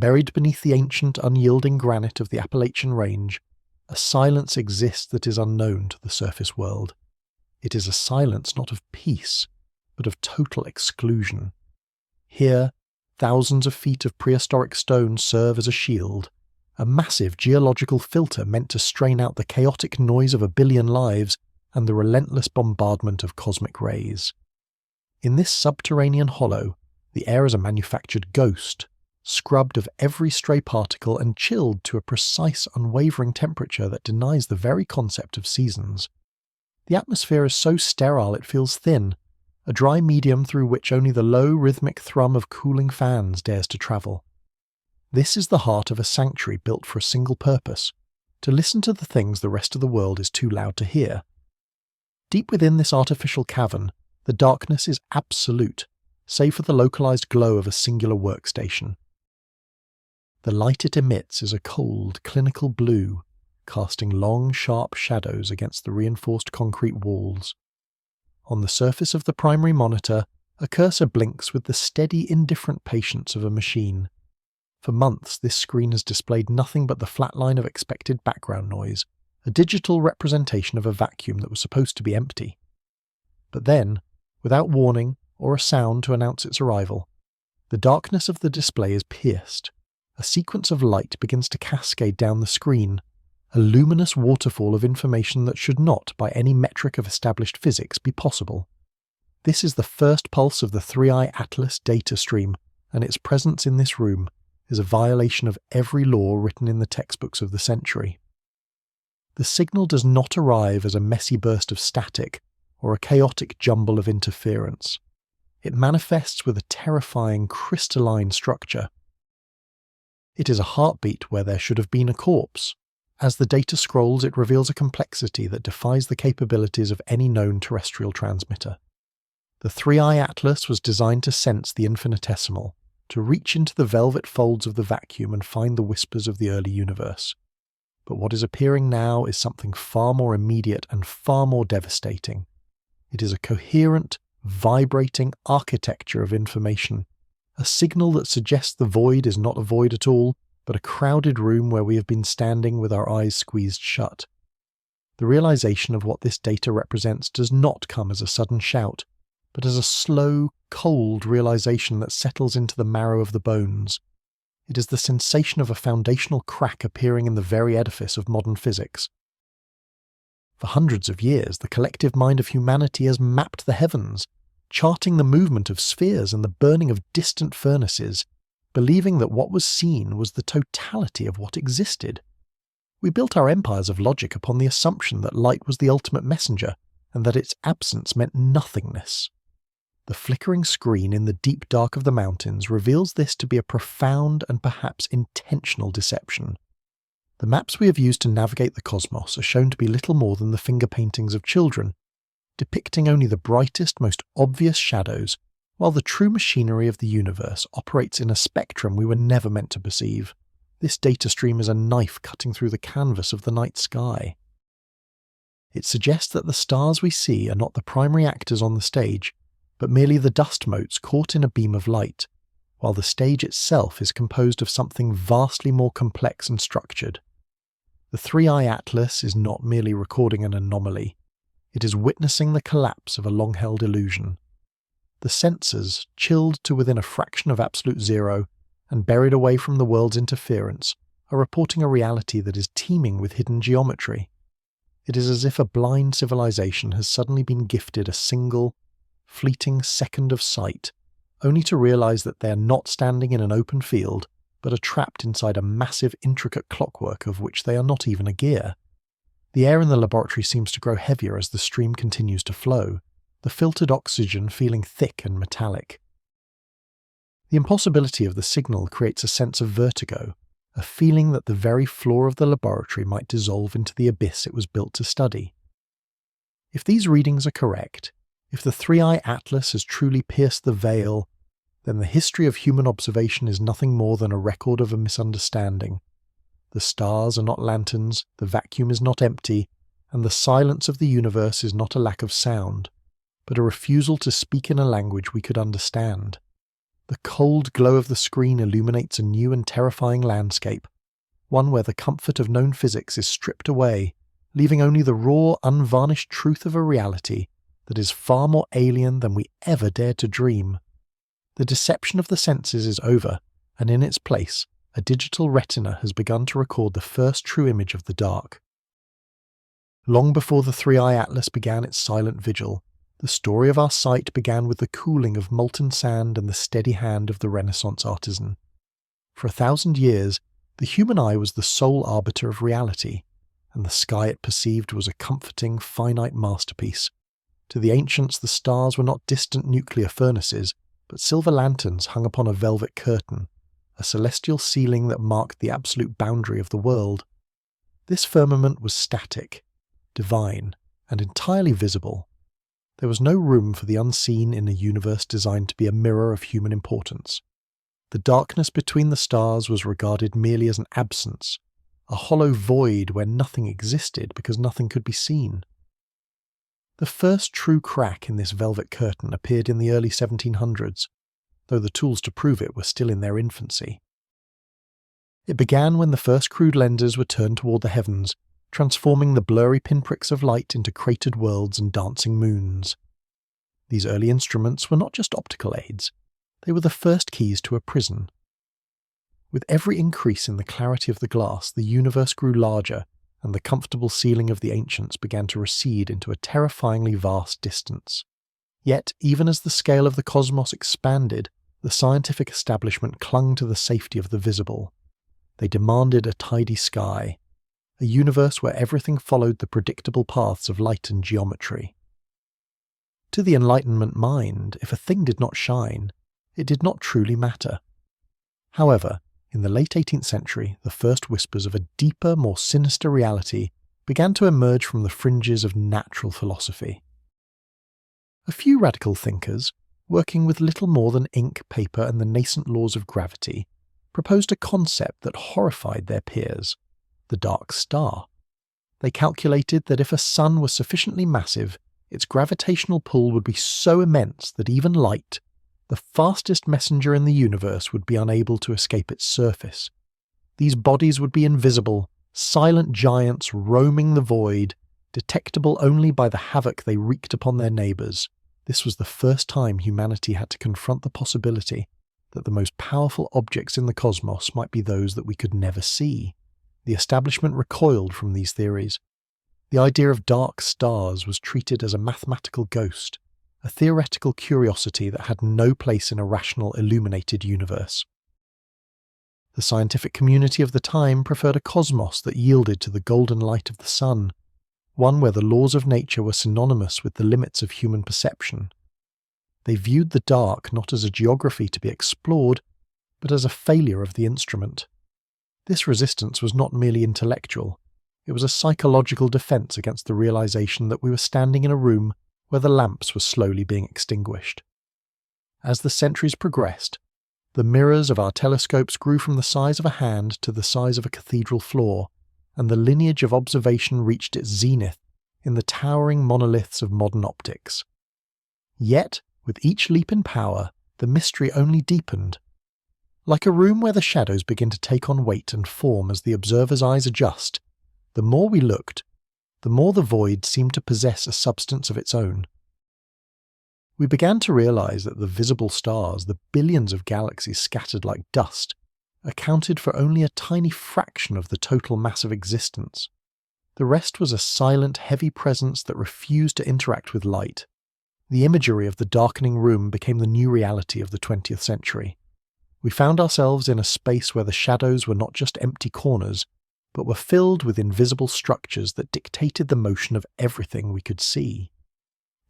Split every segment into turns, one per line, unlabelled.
Buried beneath the ancient, unyielding granite of the Appalachian Range, a silence exists that is unknown to the surface world. It is a silence not of peace, but of total exclusion. Here, thousands of feet of prehistoric stone serve as a shield, a massive geological filter meant to strain out the chaotic noise of a billion lives and the relentless bombardment of cosmic rays. In this subterranean hollow, the air is a manufactured ghost, scrubbed of every stray particle and chilled to a precise, unwavering temperature that denies the very concept of seasons. The atmosphere is so sterile it feels thin, a dry medium through which only the low rhythmic thrum of cooling fans dares to travel. This is the heart of a sanctuary built for a single purpose, to listen to the things the rest of the world is too loud to hear. Deep within this artificial cavern, the darkness is absolute, save for the localized glow of a singular workstation. The light it emits is a cold, clinical blue, casting long, sharp shadows against the reinforced concrete walls. On the surface of the primary monitor, a cursor blinks with the steady, indifferent patience of a machine. For months, this screen has displayed nothing but the flat line of expected background noise, a digital representation of a vacuum that was supposed to be empty. But then, without warning or a sound to announce its arrival, the darkness of the display is pierced. A sequence of light begins to cascade down the screen, a luminous waterfall of information that should not, by any metric of established physics, be possible. This is the first pulse of the 3i Atlas data stream, and its presence in this room is a violation of every law written in the textbooks of the century. The signal does not arrive as a messy burst of static or a chaotic jumble of interference. It manifests with a terrifying crystalline structure. It is a heartbeat where there should have been a corpse. As the data scrolls, it reveals a complexity that defies the capabilities of any known terrestrial transmitter. The 3i Atlas was designed to sense the infinitesimal, to reach into the velvet folds of the vacuum and find the whispers of the early universe. But what is appearing now is something far more immediate and far more devastating. It is a coherent, vibrating architecture of information, a signal that suggests the void is not a void at all, but a crowded room where we have been standing with our eyes squeezed shut. The realization of what this data represents does not come as a sudden shout, but as a slow, cold realization that settles into the marrow of the bones. It is the sensation of a foundational crack appearing in the very edifice of modern physics. For hundreds of years, the collective mind of humanity has mapped the heavens, charting the movement of spheres and the burning of distant furnaces, believing that what was seen was the totality of what existed. We built our empires of logic upon the assumption that light was the ultimate messenger, and that its absence meant nothingness. The flickering screen in the deep dark of the mountains reveals this to be a profound and perhaps intentional deception. The maps we have used to navigate the cosmos are shown to be little more than the finger paintings of children, depicting only the brightest, most obvious shadows, while the true machinery of the universe operates in a spectrum we were never meant to perceive. This data stream is a knife cutting through the canvas of the night sky. It suggests that the stars we see are not the primary actors on the stage, but merely the dust motes caught in a beam of light, while the stage itself is composed of something vastly more complex and structured. The 3i Atlas is not merely recording an anomaly, it is witnessing the collapse of a long-held illusion. The sensors, chilled to within a fraction of absolute zero, and buried away from the world's interference, are reporting a reality that is teeming with hidden geometry. It is as if a blind civilization has suddenly been gifted a single, fleeting second of sight, only to realize that they are not standing in an open field, but are trapped inside a massive, intricate clockwork of which they are not even a gear. The air in the laboratory seems to grow heavier as the stream continues to flow, the filtered oxygen feeling thick and metallic. The impossibility of the signal creates a sense of vertigo, a feeling that the very floor of the laboratory might dissolve into the abyss it was built to study. If these readings are correct, if the 3i Atlas has truly pierced the veil, then the history of human observation is nothing more than a record of a misunderstanding. The stars are not lanterns, the vacuum is not empty, and the silence of the universe is not a lack of sound, but a refusal to speak in a language we could understand. The cold glow of the screen illuminates a new and terrifying landscape, one where the comfort of known physics is stripped away, leaving only the raw, unvarnished truth of a reality that is far more alien than we ever dared to dream. The deception of the senses is over, and in its place, a digital retina has begun to record the first true image of the dark. Long before the three-eye atlas began its silent vigil, the story of our sight began with the cooling of molten sand and the steady hand of the Renaissance artisan. For 1,000 years, the human eye was the sole arbiter of reality, and the sky it perceived was a comforting, finite masterpiece. To the ancients, the stars were not distant nuclear furnaces, but silver lanterns hung upon a velvet curtain, a celestial ceiling that marked the absolute boundary of the world. This firmament was static, divine, and entirely visible. There was no room for the unseen in a universe designed to be a mirror of human importance. The darkness between the stars was regarded merely as an absence, a hollow void where nothing existed because nothing could be seen. The first true crack in this velvet curtain appeared in the early 1700s, though the tools to prove it were still in their infancy. It began when the first crude lenses were turned toward the heavens, transforming the blurry pinpricks of light into cratered worlds and dancing moons. These early instruments were not just optical aids, they were the first keys to a prison. With every increase in the clarity of the glass, the universe grew larger, and the comfortable ceiling of the ancients began to recede into a terrifyingly vast distance. Yet, even as the scale of the cosmos expanded, the scientific establishment clung to the safety of the visible. They demanded a tidy sky, a universe where everything followed the predictable paths of light and geometry. To the Enlightenment mind, if a thing did not shine, it did not truly matter. However, in the late 18th century, the first whispers of a deeper, more sinister reality began to emerge from the fringes of natural philosophy. A few radical thinkers, working with little more than ink, paper, and the nascent laws of gravity, proposed a concept that horrified their peers: the dark star. They calculated that if a sun was sufficiently massive, its gravitational pull would be so immense that even light, the fastest messenger in the universe, would be unable to escape its surface. These bodies would be invisible, silent giants roaming the void, detectable only by the havoc they wreaked upon their neighbours. This was the first time humanity had to confront the possibility that the most powerful objects in the cosmos might be those that we could never see. The establishment recoiled from these theories. The idea of dark stars was treated as a mathematical ghost, a theoretical curiosity that had no place in a rational, illuminated universe. The scientific community of the time preferred a cosmos that yielded to the golden light of the sun, one where the laws of nature were synonymous with the limits of human perception. They viewed the dark not as a geography to be explored, but as a failure of the instrument. This resistance was not merely intellectual, it was a psychological defense against the realization that we were standing in a room where the lamps were slowly being extinguished. As the centuries progressed, the mirrors of our telescopes grew from the size of a hand to the size of a cathedral floor, and the lineage of observation reached its zenith in the towering monoliths of modern optics. Yet, with each leap in power, the mystery only deepened. Like a room where the shadows begin to take on weight and form as the observer's eyes adjust, the more we looked, the more the void seemed to possess a substance of its own. We began to realize that the visible stars, the billions of galaxies scattered like dust, accounted for only a tiny fraction of the total mass of existence. The rest was a silent, heavy presence that refused to interact with light. The imagery of the darkening room became the new reality of the 20th century. We found ourselves in a space where the shadows were not just empty corners, but were filled with invisible structures that dictated the motion of everything we could see.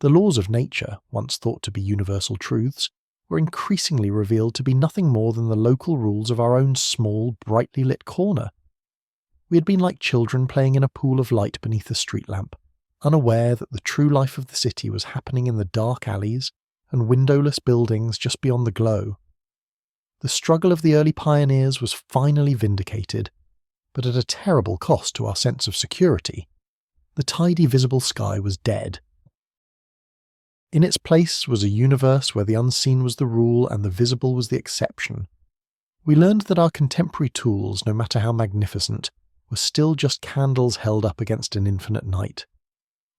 The laws of nature, once thought to be universal truths, were increasingly revealed to be nothing more than the local rules of our own small, brightly lit corner. We had been like children playing in a pool of light beneath a street lamp, unaware that the true life of the city was happening in the dark alleys and windowless buildings just beyond the glow. The struggle of the early pioneers was finally vindicated, but at a terrible cost to our sense of security. The tidy visible sky was dead. In its place was a universe where the unseen was the rule and the visible was the exception. We learned that our contemporary tools, no matter how magnificent, were still just candles held up against an infinite night.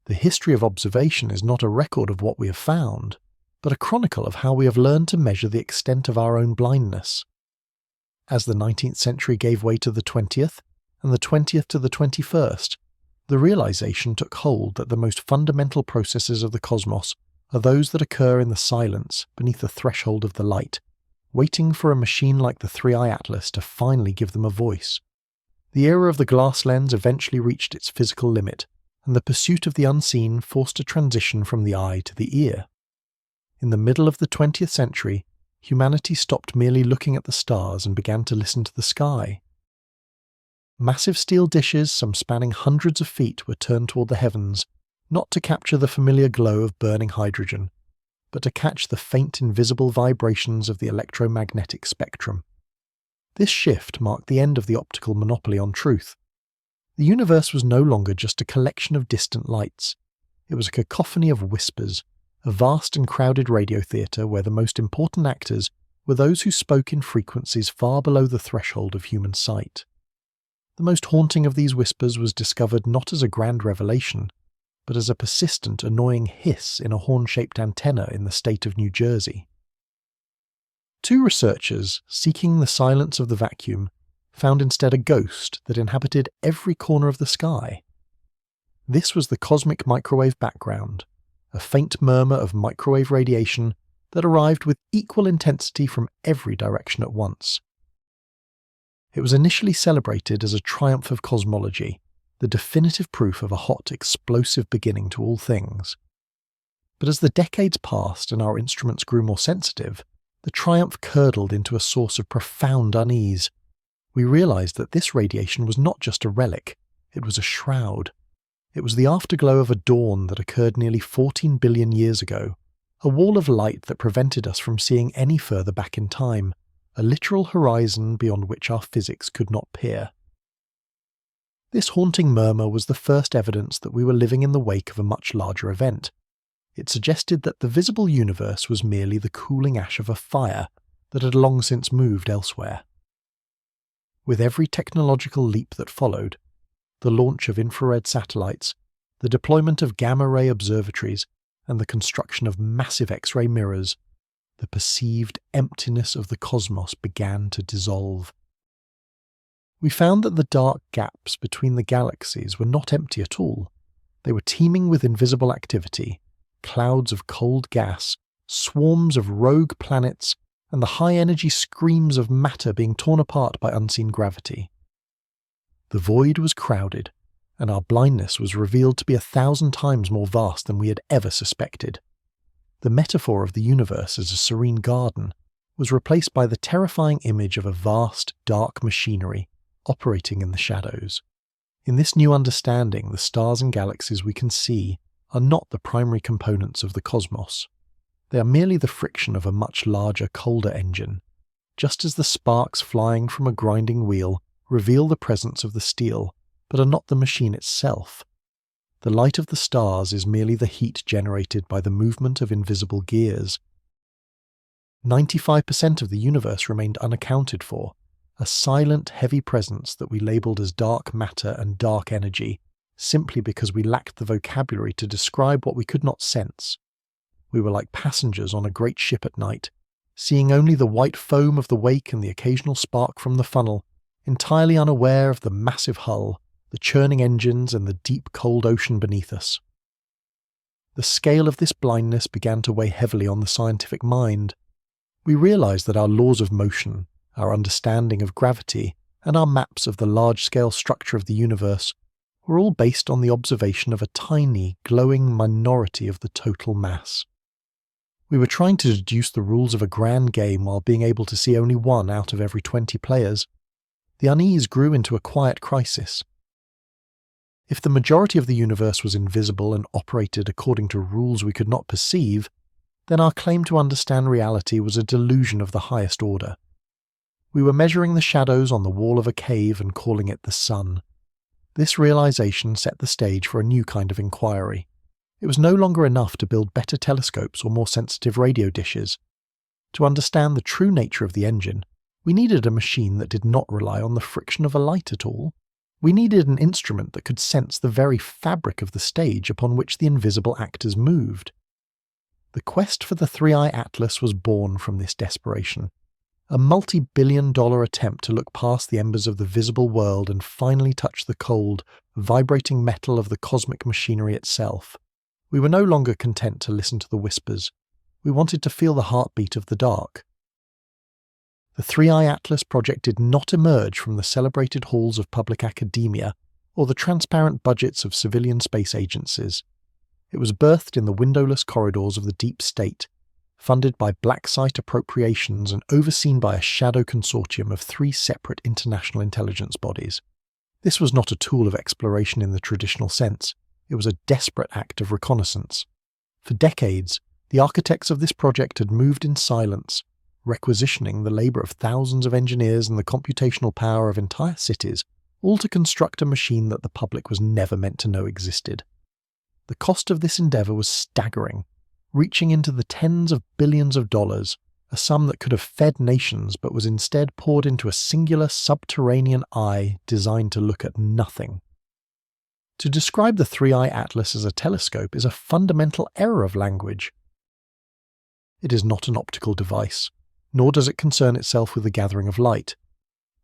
The history of observation is not a record of what we have found, but a chronicle of how we have learned to measure the extent of our own blindness. As the 19th century gave way to the 20th, and the 20th to the 21st, the realization took hold that the most fundamental processes of the cosmos are those that occur in the silence beneath the threshold of the light, waiting for a machine like the 3-eye atlas to finally give them a voice. The era of the glass lens eventually reached its physical limit, and the pursuit of the unseen forced a transition from the eye to the ear. In the middle of the 20th century, humanity stopped merely looking at the stars and began to listen to the sky. Massive steel dishes, some spanning hundreds of feet, were turned toward the heavens, not to capture the familiar glow of burning hydrogen, but to catch the faint invisible vibrations of the electromagnetic spectrum. This shift marked the end of the optical monopoly on truth. The universe was no longer just a collection of distant lights. It was a cacophony of whispers, a vast and crowded radio theatre where the most important actors were those who spoke in frequencies far below the threshold of human sight. The most haunting of these whispers was discovered not as a grand revelation, but as a persistent, annoying hiss in a horn-shaped antenna in the state of New Jersey. Two researchers, seeking the silence of the vacuum, found instead a ghost that inhabited every corner of the sky. This was the cosmic microwave background, a faint murmur of microwave radiation that arrived with equal intensity from every direction at once. It was initially celebrated as a triumph of cosmology, the definitive proof of a hot, explosive beginning to all things. But as the decades passed and our instruments grew more sensitive, the triumph curdled into a source of profound unease. We realized that this radiation was not just a relic, it was a shroud. It was the afterglow of a dawn that occurred nearly 14 billion years ago, a wall of light that prevented us from seeing any further back in time, a literal horizon beyond which our physics could not peer. This haunting murmur was the first evidence that we were living in the wake of a much larger event. It suggested that the visible universe was merely the cooling ash of a fire that had long since moved elsewhere. With every technological leap that followed, the launch of infrared satellites, the deployment of gamma-ray observatories, and the construction of massive X-ray mirrors, the perceived emptiness of the cosmos began to dissolve. We found that the dark gaps between the galaxies were not empty at all. They were teeming with invisible activity, clouds of cold gas, swarms of rogue planets, and the high-energy screams of matter being torn apart by unseen gravity. The void was crowded, and our blindness was revealed to be 1,000 times more vast than we had ever suspected. The metaphor of the universe as a serene garden was replaced by the terrifying image of a vast, dark machinery operating in the shadows. In this new understanding, the stars and galaxies we can see are not the primary components of the cosmos. They are merely the friction of a much larger, colder engine, just as the sparks flying from a grinding wheel reveal the presence of the steel, but are not the machine itself. The light of the stars is merely the heat generated by the movement of invisible gears. 95% of the universe remained unaccounted for, a silent, heavy presence that we labelled as dark matter and dark energy, simply because we lacked the vocabulary to describe what we could not sense. We were like passengers on a great ship at night, seeing only the white foam of the wake and the occasional spark from the funnel, entirely unaware of the massive hull, the churning engines, and the deep cold ocean beneath us. The scale of this blindness began to weigh heavily on the scientific mind. We realized that our laws of motion, our understanding of gravity, and our maps of the large-scale structure of the universe were all based on the observation of a tiny, glowing minority of the total mass. We were trying to deduce the rules of a grand game while being able to see only one out of every 20 players. The unease grew into a quiet crisis. If the majority of the universe was invisible and operated according to rules we could not perceive, then our claim to understand reality was a delusion of the highest order. We were measuring the shadows on the wall of a cave and calling it the sun. This realization set the stage for a new kind of inquiry, It was no longer enough to build better telescopes or more sensitive radio dishes. To understand the true nature of the engine, we needed a machine that did not rely on the friction of a light at all. We needed an instrument that could sense the very fabric of the stage upon which the invisible actors moved. The quest for the 3i Atlas was born from this desperation, a multi-billion-dollar attempt to look past the embers of the visible world and finally touch the cold, vibrating metal of the cosmic machinery itself. We were no longer content to listen to the whispers. We wanted to feel the heartbeat of the dark. The 3i Atlas project did not emerge from the celebrated halls of public academia or the transparent budgets of civilian space agencies. It was birthed in the windowless corridors of the deep state, funded by black site appropriations and overseen by a shadow consortium of 3 separate international intelligence bodies. This was not a tool of exploration in the traditional sense. It was a desperate act of reconnaissance. For decades, the architects of this project had moved in silence, requisitioning the labour of thousands of engineers and the computational power of entire cities, all to construct a machine that the public was never meant to know existed. The cost of this endeavour was staggering, reaching into the tens of billions of dollars, a sum that could have fed nations but was instead poured into a singular subterranean eye designed to look at nothing. To describe the 3i Atlas as a telescope is a fundamental error of language. It is not an optical device, nor does it concern itself with the gathering of light.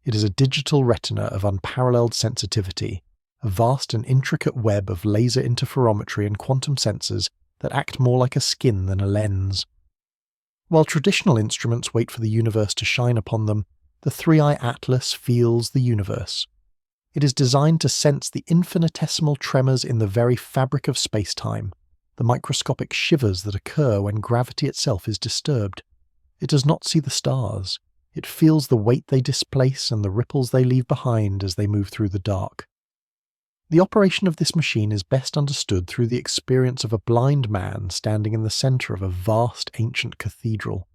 It is a digital retina of unparalleled sensitivity, a vast and intricate web of laser interferometry and quantum sensors that act more like a skin than a lens. While traditional instruments wait for the universe to shine upon them, the 3i Atlas feels the universe. It is designed to sense the infinitesimal tremors in the very fabric of space-time, the microscopic shivers that occur when gravity itself is disturbed. It does not see the stars. It feels the weight they displace and the ripples they leave behind as they move through the dark. The operation of this machine is best understood through the experience of a blind man standing in the centre of a vast ancient cathedral.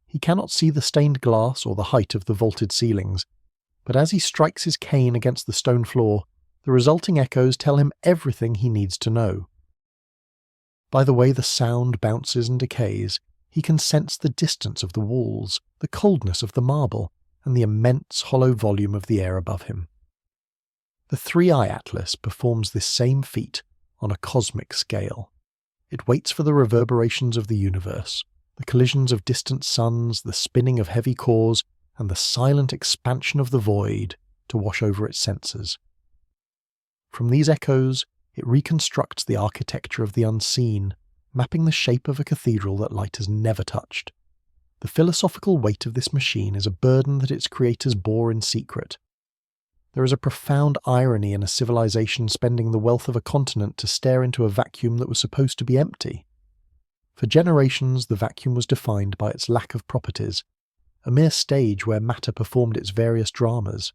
He cannot see the stained glass or the height of the vaulted ceilings, but as he strikes his cane against the stone floor, the resulting echoes tell him everything he needs to know. By the way the sound bounces and decays, he can sense the distance of the walls, the coldness of the marble, and the immense hollow volume of the air above him. The 3i Atlas performs this same feat on a cosmic scale. It waits for the reverberations of the universe, the collisions of distant suns, the spinning of heavy cores, and the silent expansion of the void to wash over its senses. From these echoes, it reconstructs the architecture of the unseen, mapping the shape of a cathedral that light has never touched. The philosophical weight of this machine is a burden that its creators bore in secret. There is a profound irony in a civilization spending the wealth of a continent to stare into a vacuum that was supposed to be empty. For generations, the vacuum was defined by its lack of properties, a mere stage where matter performed its various dramas.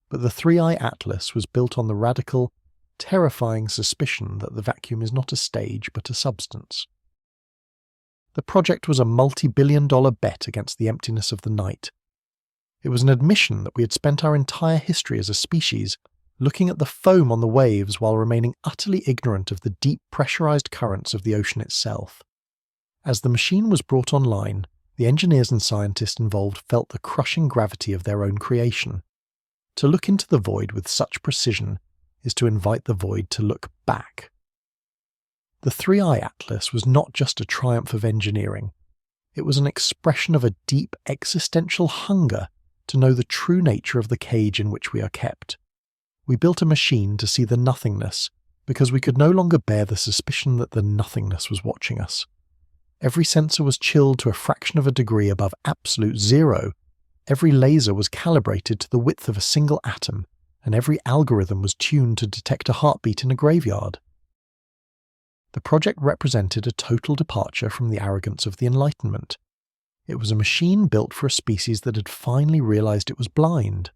But the 3i Atlas was built on the radical, terrifying suspicion that the vacuum is not a stage but a substance. The project was a multi-billion-dollar bet against the emptiness of the night. It was an admission that we had spent our entire history as a species looking at the foam on the waves while remaining utterly ignorant of the deep pressurized currents of the ocean itself. As the machine was brought online, the engineers and scientists involved felt the crushing gravity of their own creation. To look into the void with such precision is to invite the void to look back. The 3i Atlas was not just a triumph of engineering. It was an expression of a deep existential hunger to know the true nature of the cage in which we are kept. We built a machine to see the nothingness because we could no longer bear the suspicion that the nothingness was watching us. Every sensor was chilled to a fraction of a degree above absolute zero. Every laser was calibrated to the width of a single atom, and every algorithm was tuned to detect a heartbeat in a graveyard. The project represented a total departure from the arrogance of the Enlightenment. It was a machine built for a species that had finally realized it was blind.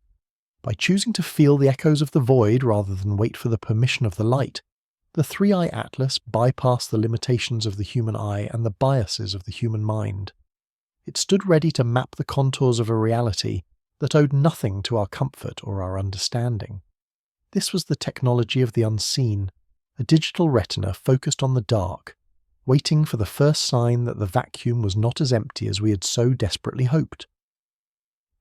By choosing to feel the echoes of the void rather than wait for the permission of the light, the 3i Atlas bypassed the limitations of the human eye and the biases of the human mind. It stood ready to map the contours of a reality that owed nothing to our comfort or our understanding. This was the technology of the unseen, a digital retina focused on the dark, waiting for the first sign that the vacuum was not as empty as we had so desperately hoped.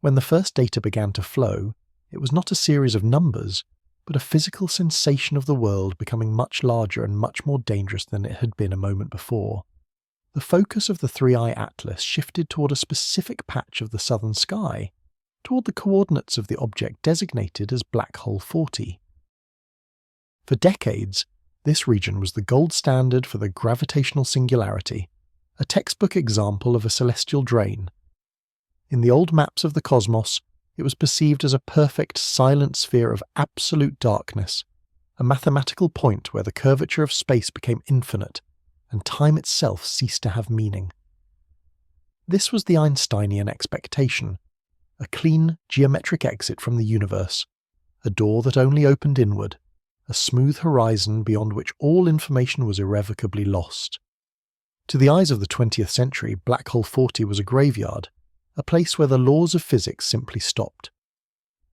When the first data began to flow, it was not a series of numbers, but a physical sensation of the world becoming much larger and much more dangerous than it had been a moment before. The focus of the 3-eye atlas shifted toward a specific patch of the southern sky, toward the coordinates of the object designated as Black Hole 40. For decades, this region was the gold standard for the gravitational singularity, a textbook example of a celestial drain. In the old maps of the cosmos, it was perceived as a perfect silent sphere of absolute darkness, a mathematical point where the curvature of space became infinite, and time itself ceased to have meaning. This was the Einsteinian expectation, a clean, geometric exit from the universe, a door that only opened inward, a smooth horizon beyond which all information was irrevocably lost. To the eyes of the 20th century, Black Hole 40 was a graveyard, a place where the laws of physics simply stopped.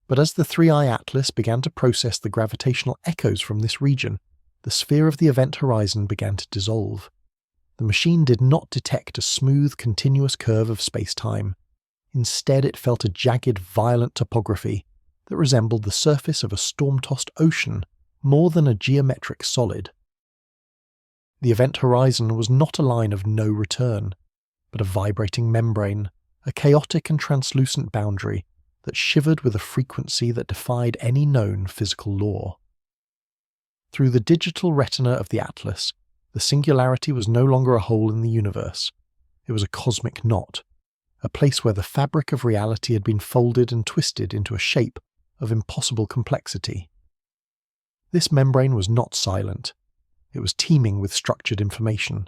But as the 3-eye atlas began to process the gravitational echoes from this region, the sphere of the event horizon began to dissolve. The machine did not detect a smooth, continuous curve of space-time. Instead, it felt a jagged, violent topography that resembled the surface of a storm-tossed ocean more than a geometric solid. The event horizon was not a line of no return, but a vibrating membrane, a chaotic and translucent boundary that shivered with a frequency that defied any known physical law. Through the digital retina of the atlas, the singularity was no longer a hole in the universe. It was a cosmic knot, a place where the fabric of reality had been folded and twisted into a shape of impossible complexity. This membrane was not silent. It was teeming with structured information.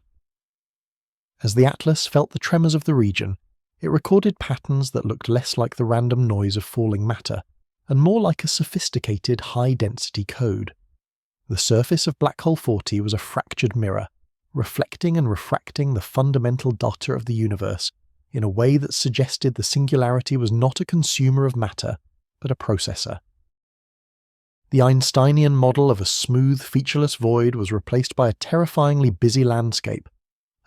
As the atlas felt the tremors of the region, it recorded patterns that looked less like the random noise of falling matter, and more like a sophisticated high-density code. The surface of Black Hole 40 was a fractured mirror, reflecting and refracting the fundamental data of the universe in a way that suggested the singularity was not a consumer of matter, but a processor. The Einsteinian model of a smooth, featureless void was replaced by a terrifyingly busy landscape,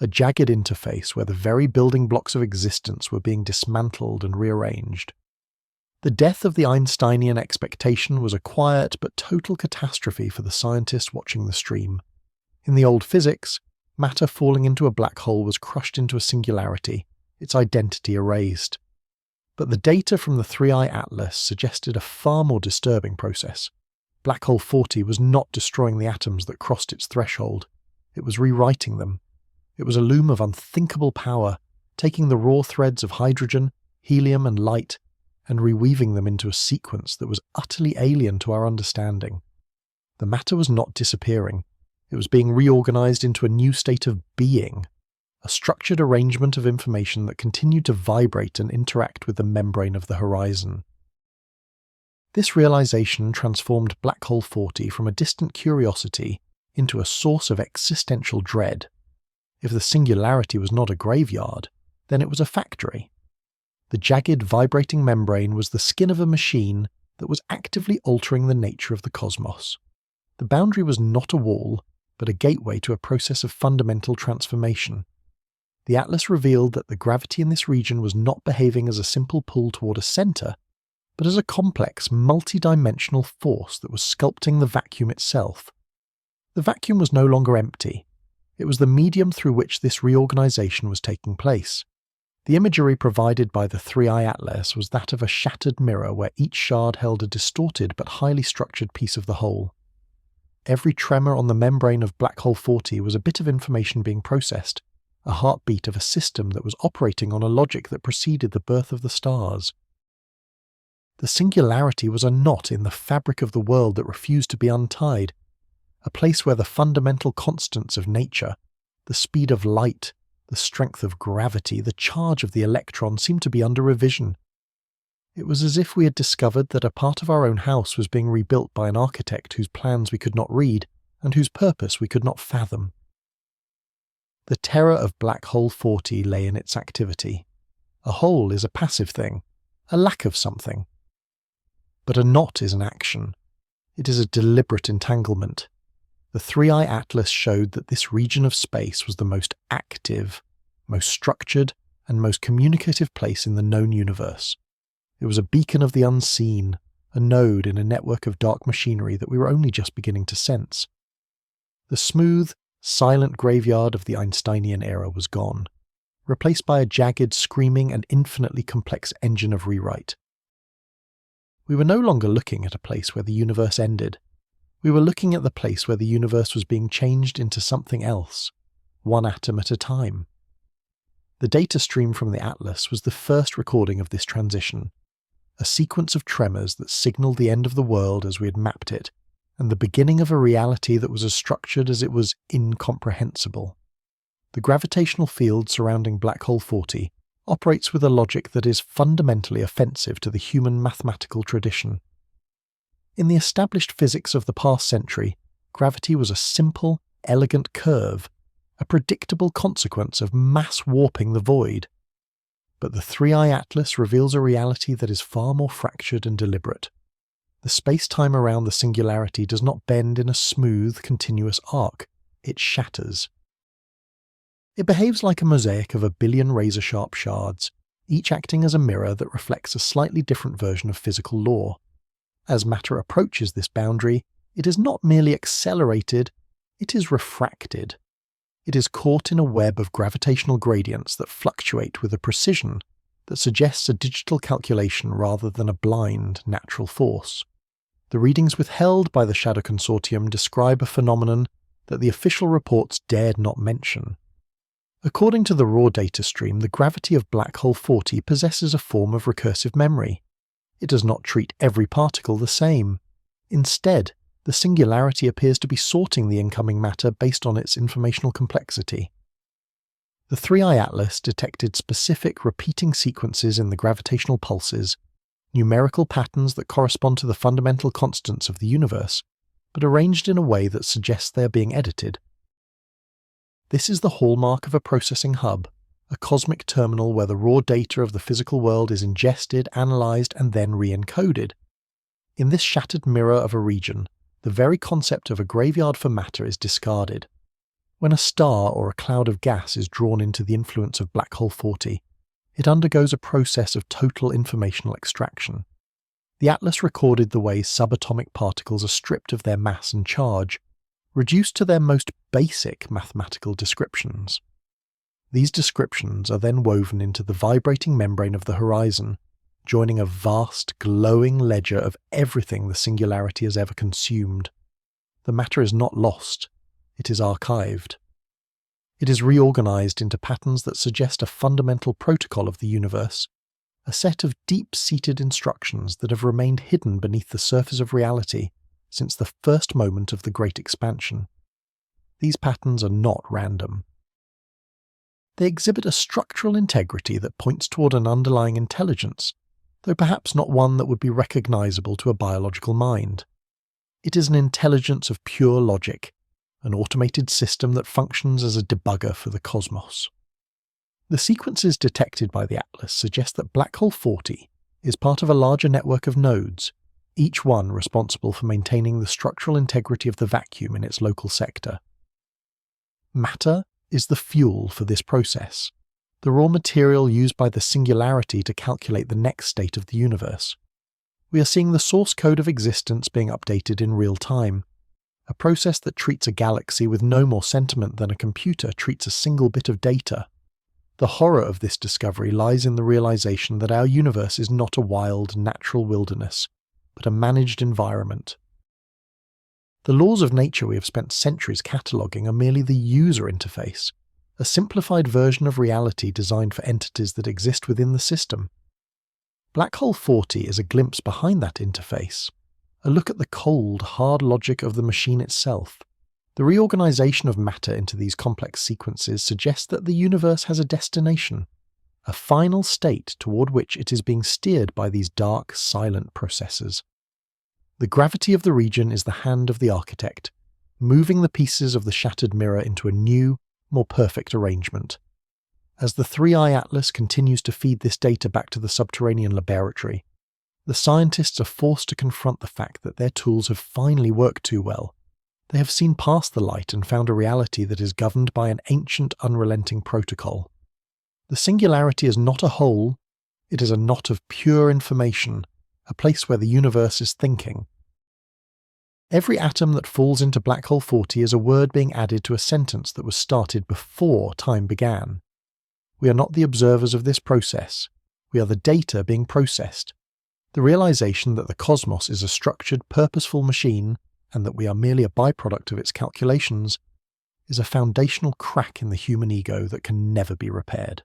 a jagged interface where the very building blocks of existence were being dismantled and rearranged. The death of the Einsteinian expectation was a quiet but total catastrophe for the scientists watching the stream. In the old physics, matter falling into a black hole was crushed into a singularity, its identity erased. But the data from the 3-eye atlas suggested a far more disturbing process. Black Hole 40 was not destroying the atoms that crossed its threshold. It was rewriting them. It was a loom of unthinkable power, taking the raw threads of hydrogen, helium, and light, and reweaving them into a sequence that was utterly alien to our understanding. The matter was not disappearing. It was being reorganized into a new state of being, a structured arrangement of information that continued to vibrate and interact with the membrane of the horizon. This realization transformed Black Hole 40 from a distant curiosity into a source of existential dread. If the singularity was not a graveyard, then it was a factory. The jagged, vibrating membrane was the skin of a machine that was actively altering the nature of the cosmos. The boundary was not a wall, but a gateway to a process of fundamental transformation. The atlas revealed that the gravity in this region was not behaving as a simple pull toward a center, but as a complex, multi-dimensional force that was sculpting the vacuum itself. The vacuum was no longer empty. It was the medium through which this reorganization was taking place. The imagery provided by the 3-eye atlas was that of a shattered mirror where each shard held a distorted but highly structured piece of the whole. Every tremor on the membrane of Black Hole 40 was a bit of information being processed, a heartbeat of a system that was operating on a logic that preceded the birth of the stars. The singularity was a knot in the fabric of the world that refused to be untied, a place where the fundamental constants of nature, the speed of light, the strength of gravity, the charge of the electron seemed to be under revision. It was as if we had discovered that a part of our own house was being rebuilt by an architect whose plans we could not read and whose purpose we could not fathom. The terror of Black Hole 40 lay in its activity. A hole is a passive thing, a lack of something. But a knot is an action. It is a deliberate entanglement. The 3-eye atlas showed that this region of space was the most active, most structured, and most communicative place in the known universe. It was a beacon of the unseen, a node in a network of dark machinery that we were only just beginning to sense. The smooth, silent graveyard of the Einsteinian era was gone, replaced by a jagged, screaming, and infinitely complex engine of rewrite. We were no longer looking at a place where the universe ended. We were looking at the place where the universe was being changed into something else, one atom at a time. The data stream from the atlas was the first recording of this transition, a sequence of tremors that signaled the end of the world as we had mapped it, and the beginning of a reality that was as structured as it was incomprehensible. The gravitational field surrounding Black Hole 40 operates with a logic that is fundamentally offensive to the human mathematical tradition. In the established physics of the past century, gravity was a simple, elegant curve, a predictable consequence of mass warping the void. But the 3-eye atlas reveals a reality that is far more fractured and deliberate. The space-time around the singularity does not bend in a smooth, continuous arc. It shatters. It behaves like a mosaic of a billion razor-sharp shards, each acting as a mirror that reflects a slightly different version of physical law. As matter approaches this boundary, it is not merely accelerated, it is refracted. It is caught in a web of gravitational gradients that fluctuate with a precision that suggests a digital calculation rather than a blind, natural force. The readings withheld by the Shadow Consortium describe a phenomenon that the official reports dared not mention. According to the raw data stream, the gravity of Black Hole 40 possesses a form of recursive memory. It does not treat every particle the same. Instead, the singularity appears to be sorting the incoming matter based on its informational complexity. The 3-eye atlas detected specific repeating sequences in the gravitational pulses, numerical patterns that correspond to the fundamental constants of the universe, but arranged in a way that suggests they are being edited. This is the hallmark of a processing hub, a cosmic terminal where the raw data of the physical world is ingested, analysed, and then re-encoded. In this shattered mirror of a region, the very concept of a graveyard for matter is discarded. When a star or a cloud of gas is drawn into the influence of Black Hole 40, it undergoes a process of total informational extraction. The atlas recorded the way subatomic particles are stripped of their mass and charge, reduced to their most basic mathematical descriptions. These descriptions are then woven into the vibrating membrane of the horizon, joining a vast, glowing ledger of everything the singularity has ever consumed. The matter is not lost, it is archived. It is reorganized into patterns that suggest a fundamental protocol of the universe, a set of deep-seated instructions that have remained hidden beneath the surface of reality since the first moment of the Great Expansion. These patterns are not random. They exhibit a structural integrity that points toward an underlying intelligence, though perhaps not one that would be recognizable to a biological mind. It is an intelligence of pure logic, an automated system that functions as a debugger for the cosmos. The sequences detected by the atlas suggest that Black Hole 40 is part of a larger network of nodes, each one responsible for maintaining the structural integrity of the vacuum in its local sector. Matter is the fuel for this process, the raw material used by the singularity to calculate the next state of the universe. We are seeing the source code of existence being updated in real time, a process that treats a galaxy with no more sentiment than a computer treats a single bit of data. The horror of this discovery lies in the realization that our universe is not a wild, natural wilderness, but a managed environment. The laws of nature we have spent centuries cataloguing are merely the user interface, a simplified version of reality designed for entities that exist within the system. Black Hole 40 is a glimpse behind that interface, a look at the cold, hard logic of the machine itself. The reorganization of matter into these complex sequences suggests that the universe has a destination, a final state toward which it is being steered by these dark, silent processors. The gravity of the region is the hand of the architect, moving the pieces of the shattered mirror into a new, more perfect arrangement. As the 3-eye atlas continues to feed this data back to the subterranean laboratory, the scientists are forced to confront the fact that their tools have finally worked too well. They have seen past the light and found a reality that is governed by an ancient, unrelenting protocol. The singularity is not a whole, it is a knot of pure information, a place where the universe is thinking. Every atom that falls into black hole 40 is a word being added to a sentence that was started before time began. We are not the observers of this process, we are the data being processed. The realization that the cosmos is a structured, purposeful machine, and that we are merely a byproduct of its calculations, is a foundational crack in the human ego that can never be repaired.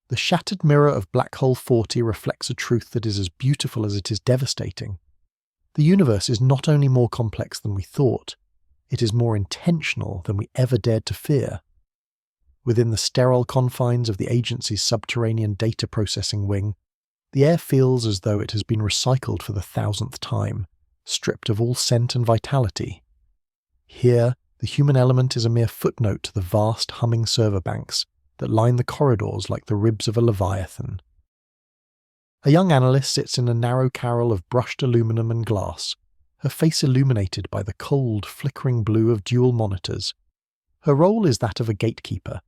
The shattered mirror of black hole 40 reflects a truth that is as beautiful as it is devastating. The universe is not only more complex than we thought, it is more intentional than we ever dared to fear. Within the sterile confines of the agency's subterranean data processing wing, the air feels as though it has been recycled for the 1000th time, stripped of all scent and vitality. Here, the human element is a mere footnote to the vast humming server banks that line the corridors like the ribs of a leviathan. A young analyst sits in a narrow carrel of brushed aluminum and glass, her face illuminated by the cold, flickering blue of dual monitors. Her role is that of a gatekeeper,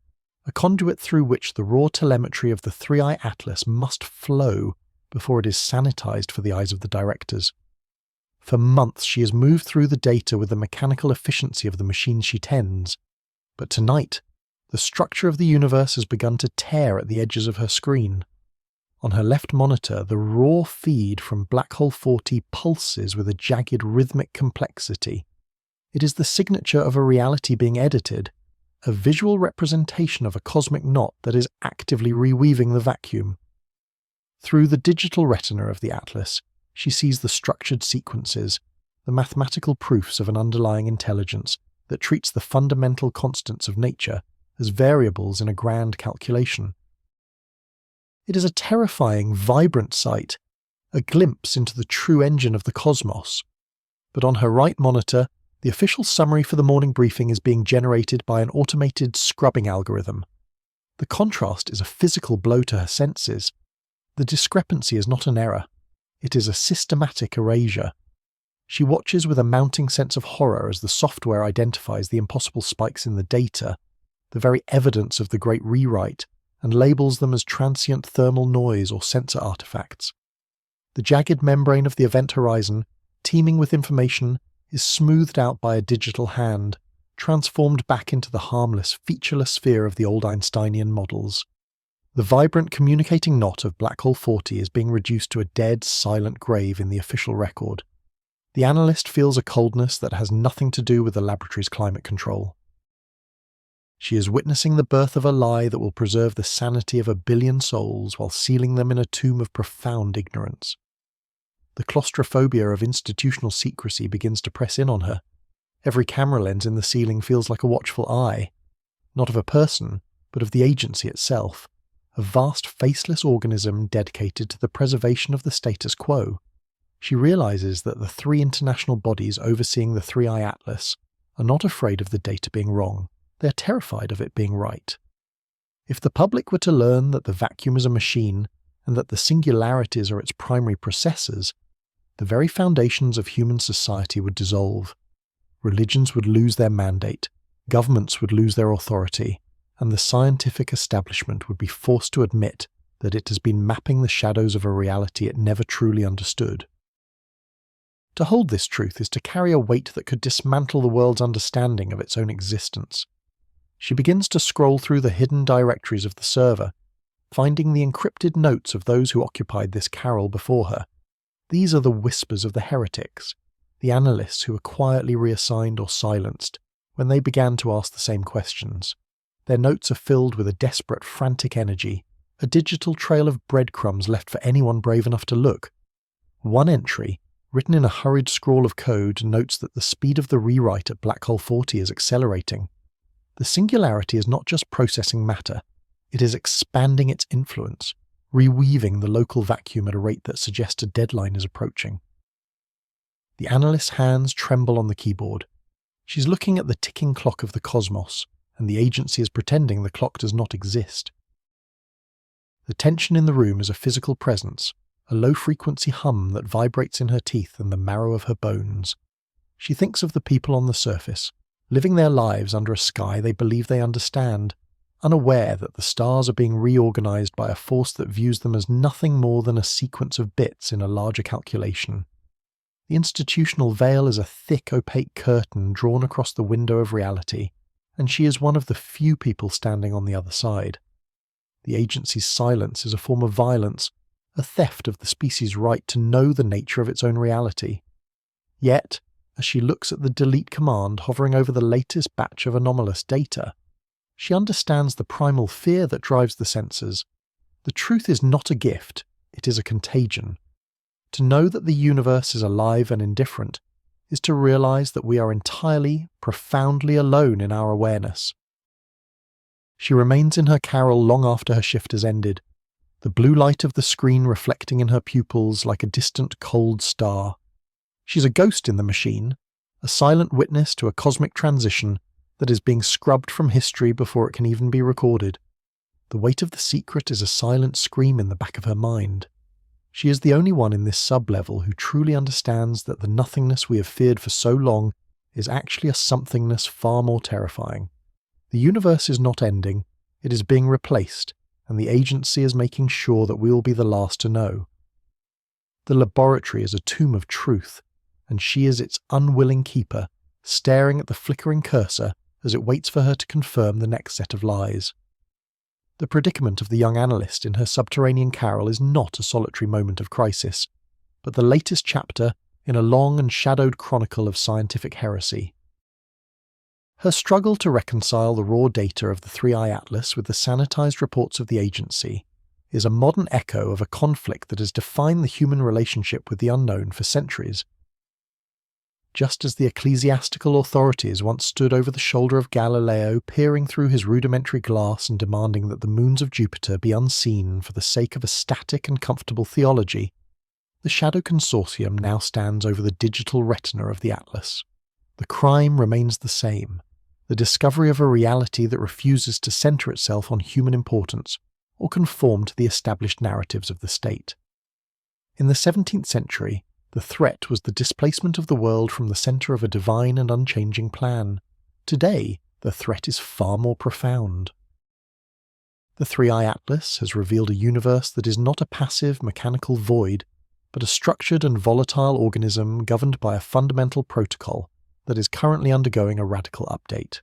a conduit through which the raw telemetry of the 3i Atlas must flow before it is sanitized for the eyes of the directors. For months she has moved through the data with the mechanical efficiency of the machine she tends, but tonight, the structure of the universe has begun to tear at the edges of her screen. On her left monitor, the raw feed from black hole 40 pulses with a jagged rhythmic complexity. It is the signature of a reality being edited, a visual representation of a cosmic knot that is actively reweaving the vacuum. Through the digital retina of the Atlas, she sees the structured sequences, the mathematical proofs of an underlying intelligence that treats the fundamental constants of nature as variables in a grand calculation. It is a terrifying, vibrant sight, a glimpse into the true engine of the cosmos. But on her right monitor, the official summary for the morning briefing is being generated by an automated scrubbing algorithm. The contrast is a physical blow to her senses. The discrepancy is not an error. It is a systematic erasure. She watches with a mounting sense of horror as the software identifies the impossible spikes in the data, the very evidence of the great rewrite, and labels them as transient thermal noise or sensor artifacts. The jagged membrane of the event horizon, teeming with information, is smoothed out by a digital hand, transformed back into the harmless, featureless sphere of the old Einsteinian models. The vibrant communicating knot of black hole 40 is being reduced to a dead, silent grave in the official record. The analyst feels a coldness that has nothing to do with the laboratory's climate control. She is witnessing the birth of a lie that will preserve the sanity of 1 billion souls while sealing them in a tomb of profound ignorance. The claustrophobia of institutional secrecy begins to press in on her. Every camera lens in the ceiling feels like a watchful eye, not of a person, but of the agency itself, a vast faceless organism dedicated to the preservation of the status quo. She realizes that the 3 international bodies overseeing the 3i Atlas are not afraid of the data being wrong, they are terrified of it being right. If the public were to learn that the vacuum is a machine, and that the singularities are its primary processors, the very foundations of human society would dissolve. Religions would lose their mandate, governments would lose their authority, and the scientific establishment would be forced to admit that it has been mapping the shadows of a reality it never truly understood. To hold this truth is to carry a weight that could dismantle the world's understanding of its own existence. She begins to scroll through the hidden directories of the server, finding the encrypted notes of those who occupied this carrel before her. These are the whispers of the heretics, the analysts who were quietly reassigned or silenced when they began to ask the same questions. Their notes are filled with a desperate, frantic energy, a digital trail of breadcrumbs left for anyone brave enough to look. One entry, written in a hurried scrawl of code, notes that the speed of the rewrite at black hole 40 is accelerating. The singularity is not just processing matter, it is expanding its influence, reweaving the local vacuum at a rate that suggests a deadline is approaching. The analyst's hands tremble on the keyboard. She's looking at the ticking clock of the cosmos, and the agency is pretending the clock does not exist. The tension in the room is a physical presence, a low-frequency hum that vibrates in her teeth and the marrow of her bones. She thinks of the people on the surface, living their lives under a sky they believe they understand, unaware that the stars are being reorganized by a force that views them as nothing more than a sequence of bits in a larger calculation. The institutional veil is a thick, opaque curtain drawn across the window of reality, and she is one of the few people standing on the other side. The agency's silence is a form of violence, a theft of the species' right to know the nature of its own reality. Yet, as she looks at the delete command hovering over the latest batch of anomalous data, she understands the primal fear that drives the sensors. The truth is not a gift, it is a contagion. To know that the universe is alive and indifferent is to realize that we are entirely, profoundly alone in our awareness. She remains in her carrel long after her shift has ended, the blue light of the screen reflecting in her pupils like a distant cold star. She's a ghost in the machine, a silent witness to a cosmic transition that is being scrubbed from history before it can even be recorded. The weight of the secret is a silent scream in the back of her mind. She is the only one in this sub-level who truly understands that the nothingness we have feared for so long is actually a somethingness far more terrifying. The universe is not ending, it is being replaced, and the agency is making sure that we will be the last to know. The laboratory is a tomb of truth, and she is its unwilling keeper, staring at the flickering cursor as it waits for her to confirm the next set of lies. The predicament of the young analyst in her subterranean carrel is not a solitary moment of crisis, but the latest chapter in a long and shadowed chronicle of scientific heresy. Her struggle to reconcile the raw data of the 3i Atlas with the sanitized reports of the agency is a modern echo of a conflict that has defined the human relationship with the unknown for centuries. Just as the ecclesiastical authorities once stood over the shoulder of Galileo, peering through his rudimentary glass and demanding that the moons of Jupiter be unseen for the sake of a static and comfortable theology, the Shadow Consortium now stands over the digital retina of the Atlas. The crime remains the same, the discovery of a reality that refuses to center itself on human importance or conform to the established narratives of the state. In the 17th century, the threat was the displacement of the world from the center of a divine and unchanging plan. Today, the threat is far more profound. The 3i Atlas has revealed a universe that is not a passive, mechanical void, but a structured and volatile organism governed by a fundamental protocol that is currently undergoing a radical update.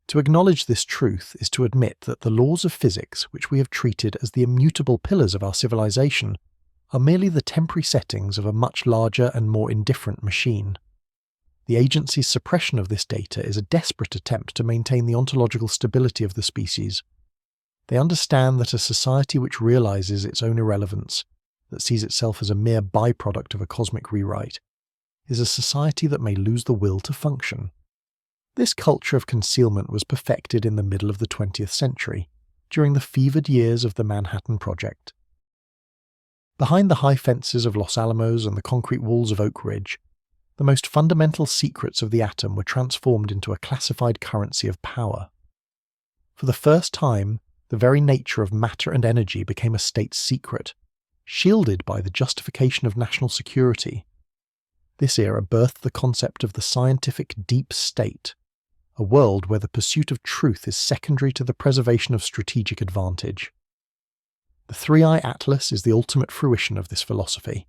To acknowledge this truth is to admit that the laws of physics, which we have treated as the immutable pillars of our civilization, are merely the temporary settings of a much larger and more indifferent machine. The agency's suppression of this data is a desperate attempt to maintain the ontological stability of the species. They understand that a society which realizes its own irrelevance, that sees itself as a mere byproduct of a cosmic rewrite, is a society that may lose the will to function. This culture of concealment was perfected in the middle of the 20th century, during the fevered years of the Manhattan Project. Behind the high fences of Los Alamos and the concrete walls of Oak Ridge, the most fundamental secrets of the atom were transformed into a classified currency of power. For the first time, the very nature of matter and energy became a state secret, shielded by the justification of national security. This era birthed the concept of the scientific deep state, a world where the pursuit of truth is secondary to the preservation of strategic advantage. The 3i Atlas is the ultimate fruition of this philosophy.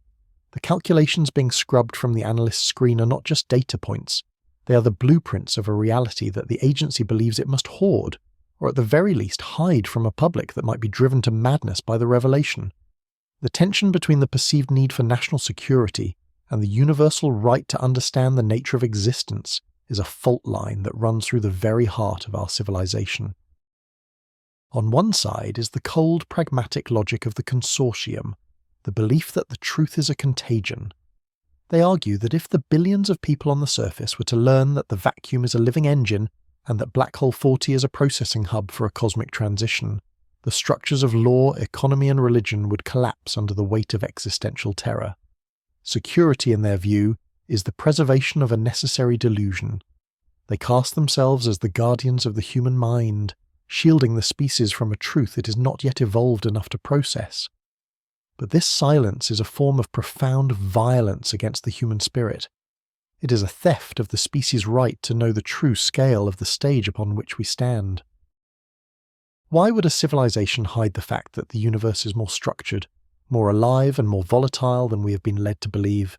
The calculations being scrubbed from the analyst's screen are not just data points, they are the blueprints of a reality that the agency believes it must hoard, or at the very least hide from a public that might be driven to madness by the revelation. The tension between the perceived need for national security and the universal right to understand the nature of existence is a fault line that runs through the very heart of our civilization. On one side is the cold, pragmatic logic of the consortium, the belief that the truth is a contagion. They argue that if the billions of people on the surface were to learn that the vacuum is a living engine and that Black Hole 40 is a processing hub for a cosmic transition, the structures of law, economy and religion would collapse under the weight of existential terror. Security, in their view, is the preservation of a necessary delusion. They cast themselves as the guardians of the human mind, shielding the species from a truth it is not yet evolved enough to process. But this silence is a form of profound violence against the human spirit. It is a theft of the species' right to know the true scale of the stage upon which we stand. Why would a civilization hide the fact that the universe is more structured, more alive and more volatile than we have been led to believe?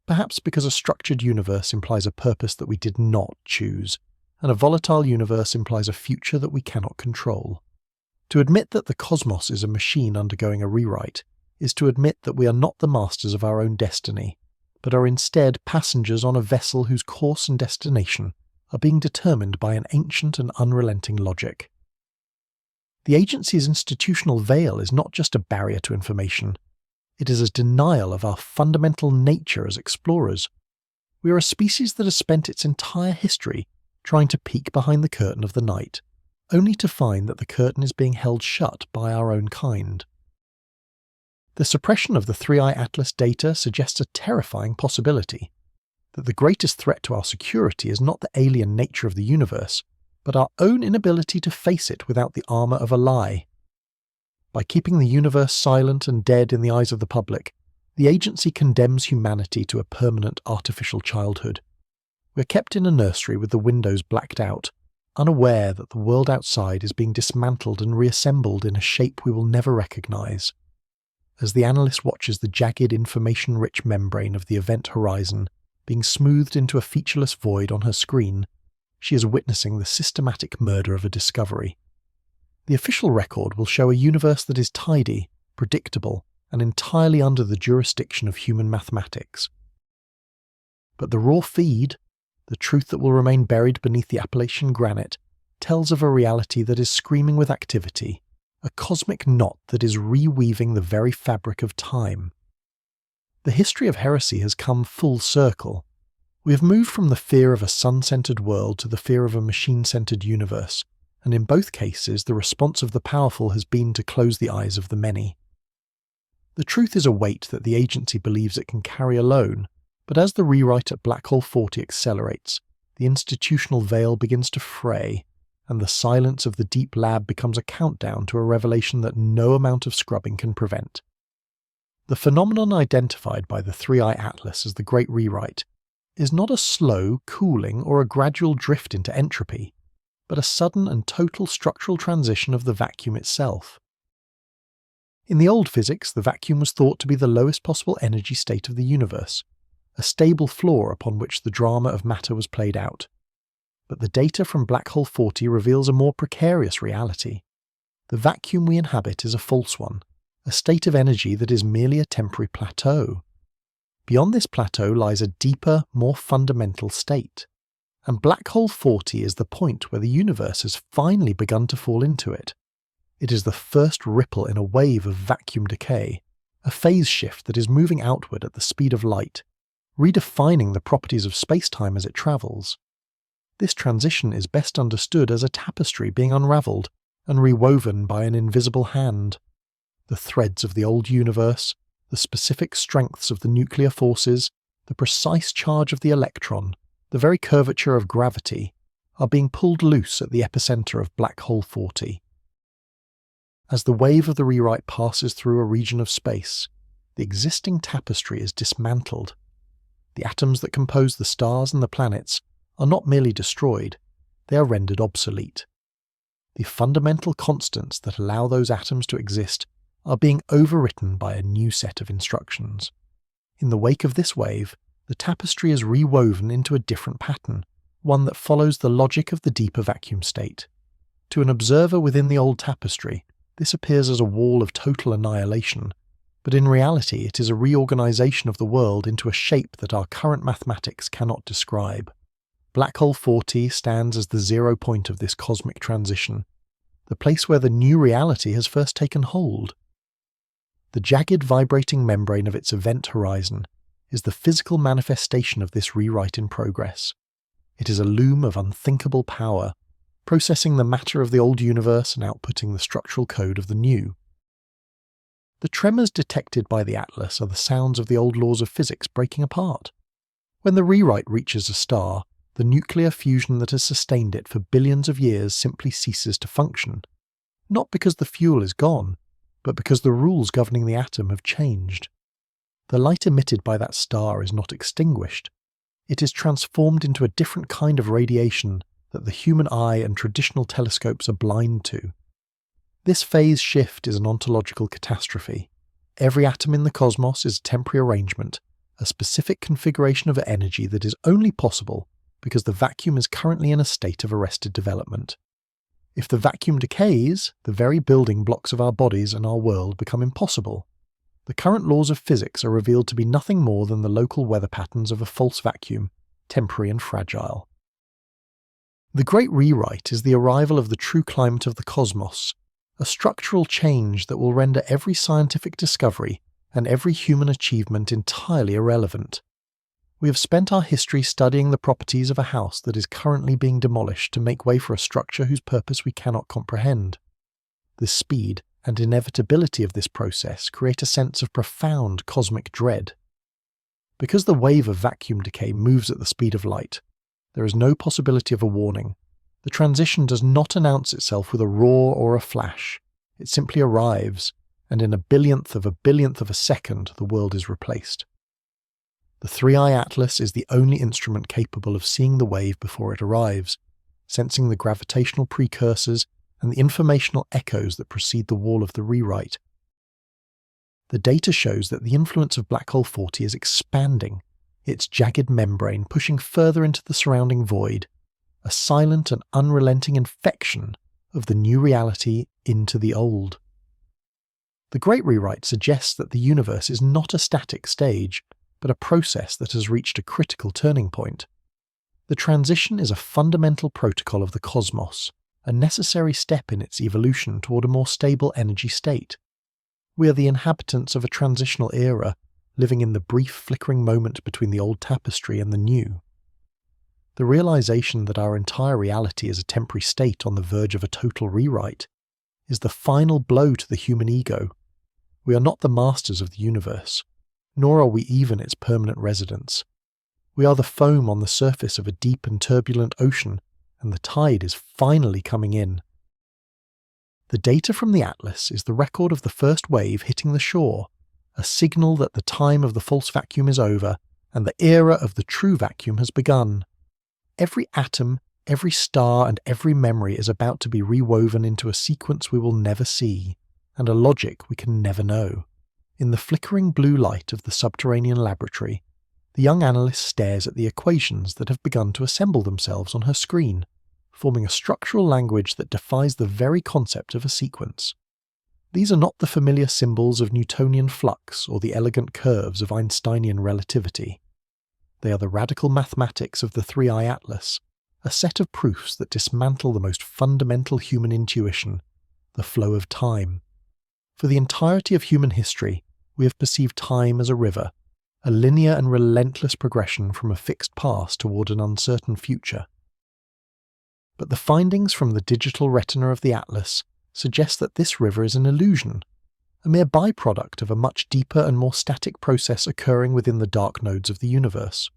Perhaps because a structured universe implies a purpose that we did not choose, and a volatile universe implies a future that we cannot control. To admit that the cosmos is a machine undergoing a rewrite is to admit that we are not the masters of our own destiny, but are instead passengers on a vessel whose course and destination are being determined by an ancient and unrelenting logic. The agency's institutional veil is not just a barrier to information, it is a denial of our fundamental nature as explorers. We are a species that has spent its entire history trying to peek behind the curtain of the night, only to find that the curtain is being held shut by our own kind. The suppression of the 3i Atlas data suggests a terrifying possibility, that the greatest threat to our security is not the alien nature of the universe, but our own inability to face it without the armour of a lie. By keeping the universe silent and dead in the eyes of the public, the agency condemns humanity to a permanent artificial childhood. We are kept in a nursery with the windows blacked out, unaware that the world outside is being dismantled and reassembled in a shape we will never recognise. As the analyst watches the jagged, information-rich membrane of the event horizon being smoothed into a featureless void on her screen, she is witnessing the systematic murder of a discovery. The official record will show a universe that is tidy, predictable, and entirely under the jurisdiction of human mathematics. But the raw feed, the truth that will remain buried beneath the Appalachian granite, tells of a reality that is screaming with activity, a cosmic knot that is reweaving the very fabric of time. The history of heresy has come full circle. We have moved from the fear of a sun-centered world to the fear of a machine-centered universe, and in both cases the response of the powerful has been to close the eyes of the many. The truth is a weight that the agency believes it can carry alone, but as the rewrite at Black Hole 40 accelerates, the institutional veil begins to fray, and the silence of the deep lab becomes a countdown to a revelation that no amount of scrubbing can prevent. The phenomenon identified by the 3i Atlas as the Great Rewrite is not a slow cooling or a gradual drift into entropy, but a sudden and total structural transition of the vacuum itself. In the old physics, the vacuum was thought to be the lowest possible energy state of the universe, a stable floor upon which the drama of matter was played out. But the data from Black Hole 40 reveals a more precarious reality. The vacuum we inhabit is a false one, a state of energy that is merely a temporary plateau. Beyond this plateau lies a deeper, more fundamental state, and Black Hole 40 is the point where the universe has finally begun to fall into it. It is the first ripple in a wave of vacuum decay, a phase shift that is moving outward at the speed of light, redefining the properties of space-time as it travels. This transition is best understood as a tapestry being unravelled and rewoven by an invisible hand. The threads of the old universe, the specific strengths of the nuclear forces, the precise charge of the electron, the very curvature of gravity, are being pulled loose at the epicenter of Black Hole 40. As the wave of the rewrite passes through a region of space, the existing tapestry is dismantled. The atoms that compose the stars and the planets are not merely destroyed, they are rendered obsolete. The fundamental constants that allow those atoms to exist are being overwritten by a new set of instructions. In the wake of this wave, the tapestry is rewoven into a different pattern, one that follows the logic of the deeper vacuum state. To an observer within the old tapestry, this appears as a wall of total annihilation, but in reality it is a reorganization of the world into a shape that our current mathematics cannot describe. Black Hole 40 stands as the 0 point of this cosmic transition, the place where the new reality has first taken hold. The jagged vibrating membrane of its event horizon is the physical manifestation of this rewrite in progress. It is a loom of unthinkable power, processing the matter of the old universe and outputting the structural code of the new. The tremors detected by the Atlas are the sounds of the old laws of physics breaking apart. When the rewrite reaches a star, the nuclear fusion that has sustained it for billions of years simply ceases to function, not because the fuel is gone, but because the rules governing the atom have changed. The light emitted by that star is not extinguished. it is transformed into a different kind of radiation that the human eye and traditional telescopes are blind to. This phase shift is an ontological catastrophe. Every atom in the cosmos is a temporary arrangement, a specific configuration of energy that is only possible because the vacuum is currently in a state of arrested development. If the vacuum decays, the very building blocks of our bodies and our world become impossible. The current laws of physics are revealed to be nothing more than the local weather patterns of a false vacuum, temporary and fragile. The Great Rewrite is the arrival of the true climate of the cosmos, a structural change that will render every scientific discovery and every human achievement entirely irrelevant. We have spent our history studying the properties of a house that is currently being demolished to make way for a structure whose purpose we cannot comprehend. The speed and inevitability of this process create a sense of profound cosmic dread. Because the wave of vacuum decay moves at the speed of light, there is no possibility of a warning. The transition does not announce itself with a roar or a flash. It simply arrives, and in a billionth of a second, the world is replaced. The three-eye atlas is the only instrument capable of seeing the wave before it arrives, sensing the gravitational precursors and the informational echoes that precede the wall of the rewrite. The data shows that the influence of Black Hole 40 is expanding, its jagged membrane pushing further into the surrounding void, a silent and unrelenting infection of the new reality into the old. The Great Rewrite suggests that the universe is not a static stage, but a process that has reached a critical turning point. The transition is a fundamental protocol of the cosmos, a necessary step in its evolution toward a more stable energy state. We are the inhabitants of a transitional era, living in the brief flickering moment between the old tapestry and the new. The realization that our entire reality is a temporary state on the verge of a total rewrite is the final blow to the human ego. We are not the masters of the universe, nor are we even its permanent residents. We are the foam on the surface of a deep and turbulent ocean, and the tide is finally coming in. The data from the atlas is the record of the first wave hitting the shore, a signal that the time of the false vacuum is over and the era of the true vacuum has begun. Every atom, every star, and every memory is about to be rewoven into a sequence we will never see, and a logic we can never know. In the flickering blue light of the subterranean laboratory, the young analyst stares at the equations that have begun to assemble themselves on her screen, forming a structural language that defies the very concept of a sequence. These are not the familiar symbols of Newtonian flux or the elegant curves of Einsteinian relativity. They are the radical mathematics of the three-eye atlas, a set of proofs that dismantle the most fundamental human intuition, the flow of time. For the entirety of human history, we have perceived time as a river, a linear and relentless progression from a fixed past toward an uncertain future. But the findings from the digital retina of the atlas suggest that this river is an illusion, a mere byproduct of a much deeper and more static process occurring within the dark nodes of the universe.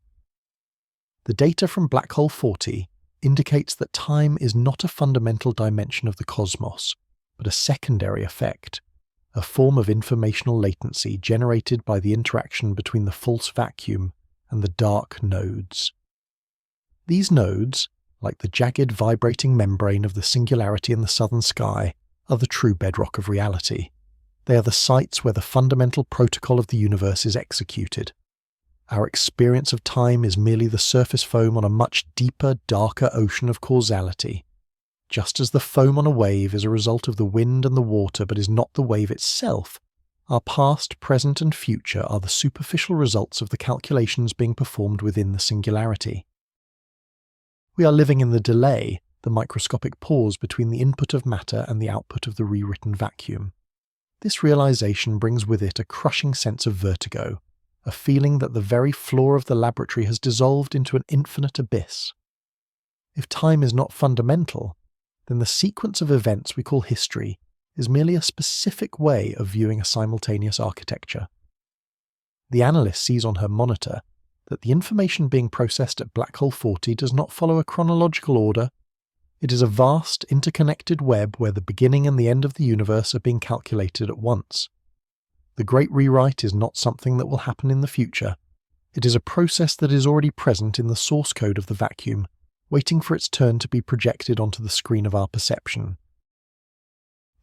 The data from Black Hole 40 indicates that time is not a fundamental dimension of the cosmos, but a secondary effect, a form of informational latency generated by the interaction between the false vacuum and the dark nodes. These nodes, like the jagged vibrating membrane of the singularity in the southern sky, are the true bedrock of reality. They are the sites where the fundamental protocol of the universe is executed. Our experience of time is merely the surface foam on a much deeper, darker ocean of causality. Just as the foam on a wave is a result of the wind and the water but is not the wave itself, our past, present and future are the superficial results of the calculations being performed within the singularity. We are living in the delay, the microscopic pause between the input of matter and the output of the rewritten vacuum. This realization brings with it a crushing sense of vertigo, a feeling that the very floor of the laboratory has dissolved into an infinite abyss. If time is not fundamental, then the sequence of events we call history is merely a specific way of viewing a simultaneous architecture. The analyst sees on her monitor that the information being processed at Black Hole 40 does not follow a chronological order. It is a vast, interconnected web where the beginning and the end of the universe are being calculated at once. The Great Rewrite is not something that will happen in the future, It is a process that is already present in the source code of the vacuum, waiting for its turn to be projected onto the screen of our perception.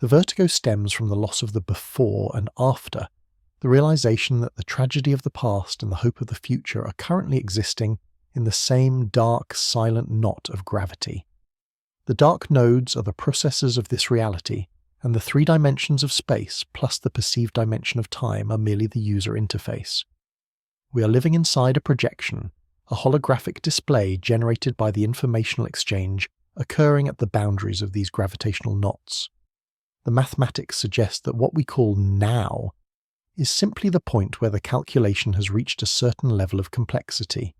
The vertigo stems from the loss of the before and after, the realization that the tragedy of the past and the hope of the future are currently existing in the same dark, silent knot of gravity. The dark nodes are the processors of this reality, and the 3 dimensions of space plus the perceived dimension of time are merely the user interface. We are living inside a projection, a holographic display generated by the informational exchange occurring at the boundaries of these gravitational knots. The mathematics suggest that what we call now is simply the point where the calculation has reached a certain level of complexity.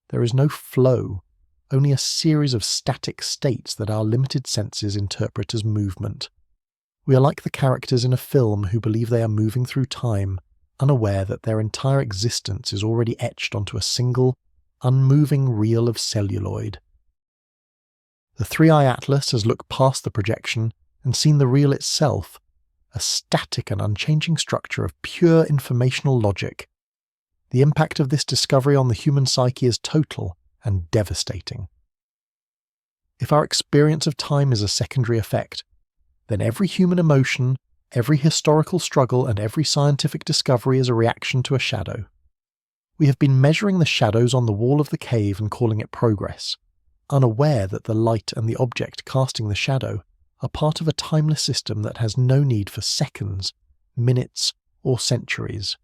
There is no flow, only a series of static states that our limited senses interpret as movement. We are like the characters in a film who believe they are moving through time, unaware that their entire existence is already etched onto a single, unmoving reel of celluloid. The 3-eye atlas has looked past the projection and seen the reel itself, a static and unchanging structure of pure informational logic. The impact of this discovery on the human psyche is total and devastating. If our experience of time is a secondary effect, then every human emotion, every historical struggle, and every scientific discovery is a reaction to a shadow. We have been measuring the shadows on the wall of the cave and calling it progress, unaware that the light and the object casting the shadow are part of a timeless system that has no need for seconds, minutes, or centuries.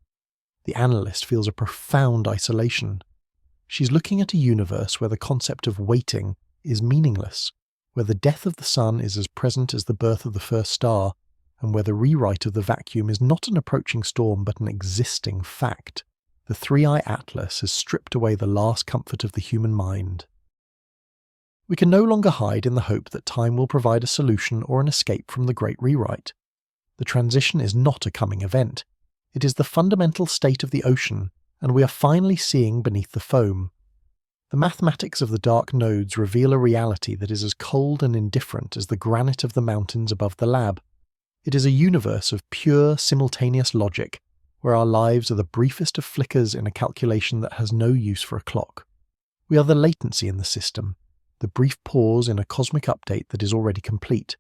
The analyst feels a profound isolation. She's looking at a universe where the concept of waiting is meaningless, where the death of the sun is as present as the birth of the first star, and where the rewrite of the vacuum is not an approaching storm but an existing fact. The 3-eye atlas has stripped away the last comfort of the human mind. We can no longer hide in the hope that time will provide a solution or an escape from the great rewrite. The transition is not a coming event. It is the fundamental state of the ocean, and we are finally seeing beneath the foam. The mathematics of the dark nodes reveal a reality that is as cold and indifferent as the granite of the mountains above the lab. It is a universe of pure, simultaneous logic, where our lives are the briefest of flickers in a calculation that has no use for a clock. We are the latency in the system, the brief pause in a cosmic update that is already complete.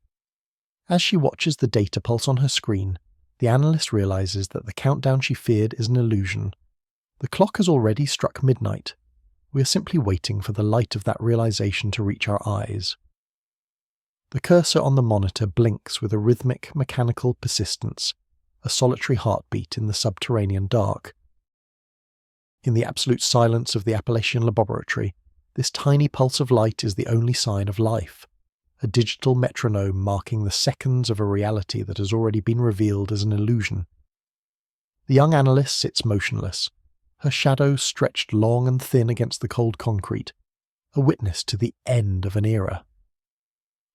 As she watches the data pulse on her screen, the analyst realizes that the countdown she feared is an illusion. The clock has already struck midnight. We are simply waiting for the light of that realization to reach our eyes. The cursor on the monitor blinks with a rhythmic, mechanical persistence, a solitary heartbeat in the subterranean dark. In the absolute silence of the Appalachian laboratory, this tiny pulse of light is the only sign of life, a digital metronome marking the seconds of a reality that has already been revealed as an illusion. The young analyst sits motionless, her shadow stretched long and thin against the cold concrete, a witness to the end of an era.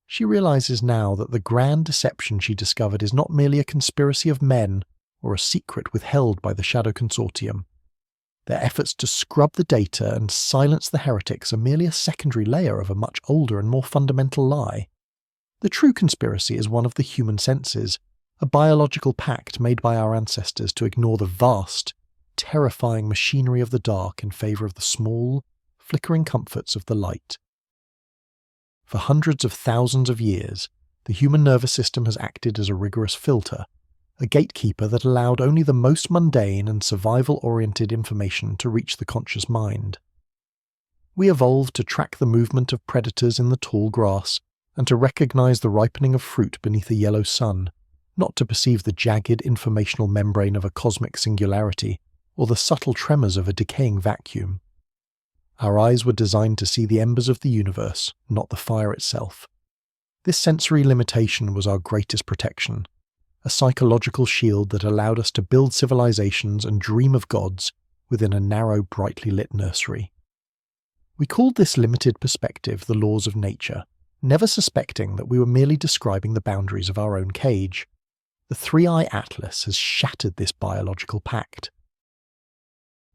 She realizes now that the grand deception she discovered is not merely a conspiracy of men or a secret withheld by the Shadow Consortium. Their efforts to scrub the data and silence the heretics are merely a secondary layer of a much older and more fundamental lie. The true conspiracy is one of the human senses, a biological pact made by our ancestors to ignore the vast, terrifying machinery of the dark in favor of the small, flickering comforts of the light. For hundreds of thousands of years, the human nervous system has acted as a rigorous filter, a gatekeeper that allowed only the most mundane and survival-oriented information to reach the conscious mind. We evolved to track the movement of predators in the tall grass and to recognize the ripening of fruit beneath a yellow sun, not to perceive the jagged informational membrane of a cosmic singularity or the subtle tremors of a decaying vacuum. Our eyes were designed to see the embers of the universe, not the fire itself. This sensory limitation was our greatest protection, a psychological shield that allowed us to build civilizations and dream of gods within a narrow, brightly lit nursery. We called this limited perspective the laws of nature, never suspecting that we were merely describing the boundaries of our own cage. The 3-eye atlas has shattered this biological pact.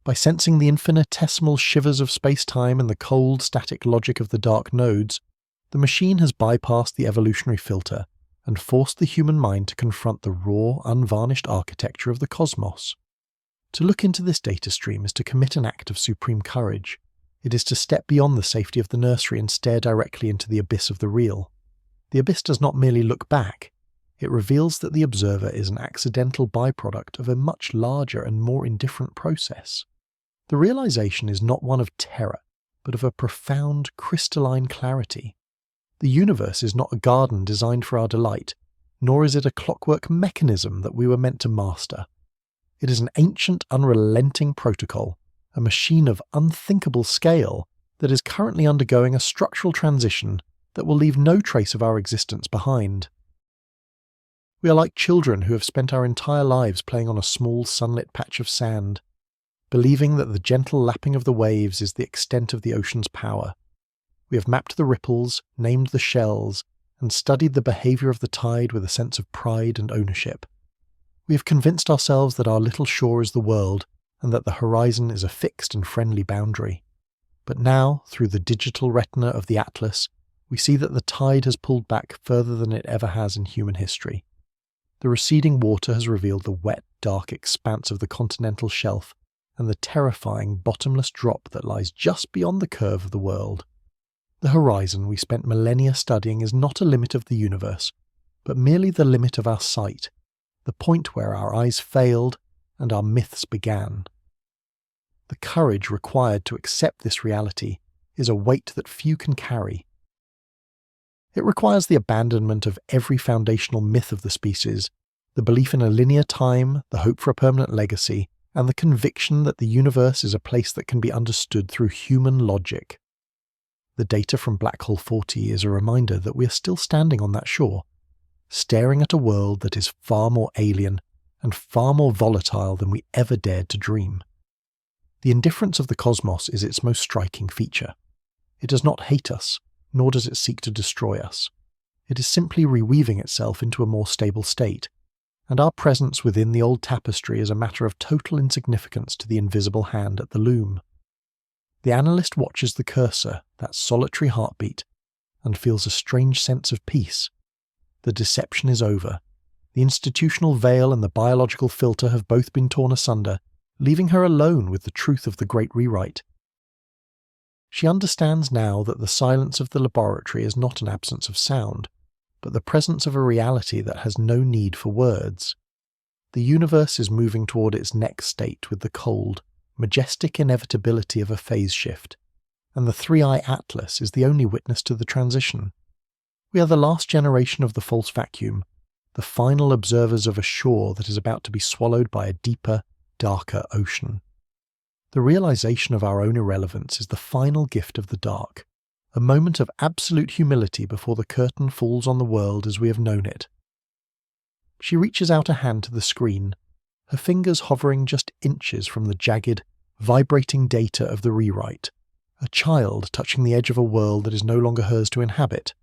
By sensing the infinitesimal shivers of space-time and the cold, static logic of the dark nodes, the machine has bypassed the evolutionary filter and forced the human mind to confront the raw, unvarnished architecture of the cosmos. To look into this data stream is to commit an act of supreme courage. It is to step beyond the safety of the nursery and stare directly into the abyss of the real. The abyss does not merely look back, it reveals that the observer is an accidental byproduct of a much larger and more indifferent process. The realization is not one of terror, but of a profound, crystalline clarity. The universe is not a garden designed for our delight, nor is it a clockwork mechanism that we were meant to master. It is an ancient, unrelenting protocol, a machine of unthinkable scale that is currently undergoing a structural transition that will leave no trace of our existence behind. We are like children who have spent our entire lives playing on a small sunlit patch of sand, believing that the gentle lapping of the waves is the extent of the ocean's power. We have mapped the ripples, named the shells, and studied the behaviour of the tide with a sense of pride and ownership. We have convinced ourselves that our little shore is the world, and that the horizon is a fixed and friendly boundary. But now, through the digital retina of the atlas, we see that the tide has pulled back further than it ever has in human history. The receding water has revealed the wet, dark expanse of the continental shelf and the terrifying, bottomless drop that lies just beyond the curve of the world. The horizon we spent millennia studying is not a limit of the universe, but merely the limit of our sight, the point where our eyes failed and our myths began. The courage required to accept this reality is a weight that few can carry. It requires the abandonment of every foundational myth of the species, the belief in a linear time, the hope for a permanent legacy, and the conviction that the universe is a place that can be understood through human logic. The data from Black Hole 40 is a reminder that we are still standing on that shore, staring at a world that is far more alien and far more volatile than we ever dared to dream. The indifference of the cosmos is its most striking feature. It does not hate us, nor does it seek to destroy us. It is simply reweaving itself into a more stable state, and our presence within the old tapestry is a matter of total insignificance to the invisible hand at the loom. The analyst watches the cursor, that solitary heartbeat, and feels a strange sense of peace. The deception is over. The institutional veil and the biological filter have both been torn asunder, leaving her alone with the truth of the great rewrite. She understands now that the silence of the laboratory is not an absence of sound, but the presence of a reality that has no need for words. The universe is moving toward its next state with the cold, majestic inevitability of a phase shift, and the three-eye atlas is the only witness to the transition. We are the last generation of the false vacuum, the final observers of a shore that is about to be swallowed by a deeper, darker ocean. The realization of our own irrelevance is the final gift of the dark, a moment of absolute humility before the curtain falls on the world as we have known it. She reaches out a hand to the screen, her fingers hovering just inches from the jagged, vibrating data of the rewrite, a child touching the edge of a world that is no longer hers to inhabit.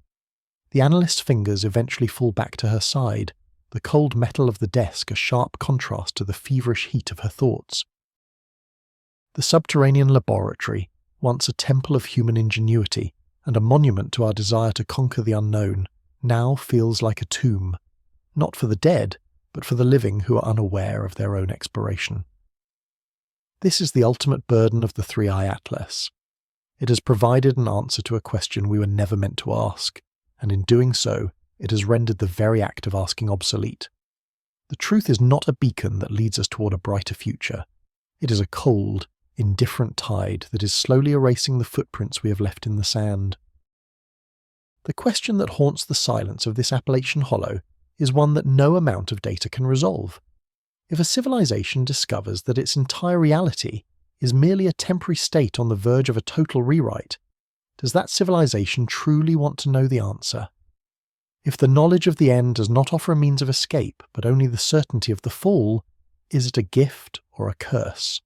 The analyst's fingers eventually fall back to her side, the cold metal of the desk a sharp contrast to the feverish heat of her thoughts. The subterranean laboratory, once a temple of human ingenuity and a monument to our desire to conquer the unknown, now feels like a tomb, not for the dead, but for the living who are unaware of their own expiration. This is the ultimate burden of the three-eye atlas. It has provided an answer to a question we were never meant to ask, and in doing so, it has rendered the very act of asking obsolete. The truth is not a beacon that leads us toward a brighter future. It is a cold, indifferent tide that is slowly erasing the footprints we have left in the sand. The question that haunts the silence of this Appalachian hollow is one that no amount of data can resolve. If a civilization discovers that its entire reality is merely a temporary state on the verge of a total rewrite, does that civilization truly want to know the answer? If the knowledge of the end does not offer a means of escape, but only the certainty of the fall, is it a gift or a curse?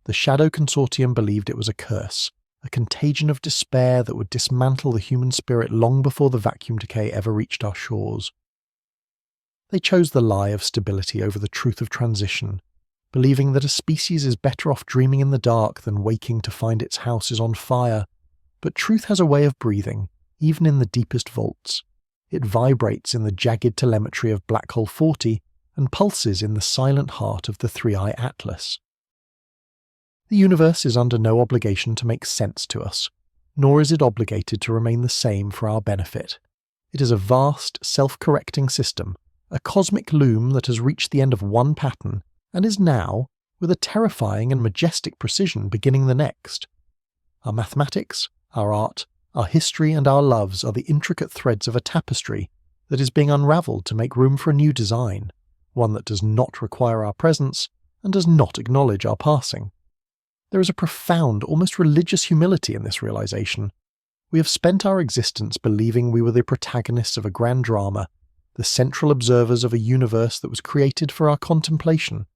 The Shadow Consortium believed it was a curse, a contagion of despair that would dismantle the human spirit long before the vacuum decay ever reached our shores. They chose the lie of stability over the truth of transition, believing that a species is better off dreaming in the dark than waking to find its house is on fire. But truth has a way of breathing, even in the deepest vaults. It vibrates in the jagged telemetry of Black Hole 40 and pulses in the silent heart of the three-eye atlas. The universe is under no obligation to make sense to us, nor is it obligated to remain the same for our benefit. It is a vast, self-correcting system, a cosmic loom that has reached the end of one pattern and is now, with a terrifying and majestic precision, beginning the next. Our mathematics, our art, our history and our loves are the intricate threads of a tapestry that is being unravelled to make room for a new design, one that does not require our presence and does not acknowledge our passing. There is a profound, almost religious humility in this realization. We have spent our existence believing we were the protagonists of a grand drama, the central observers of a universe that was created for our contemplation.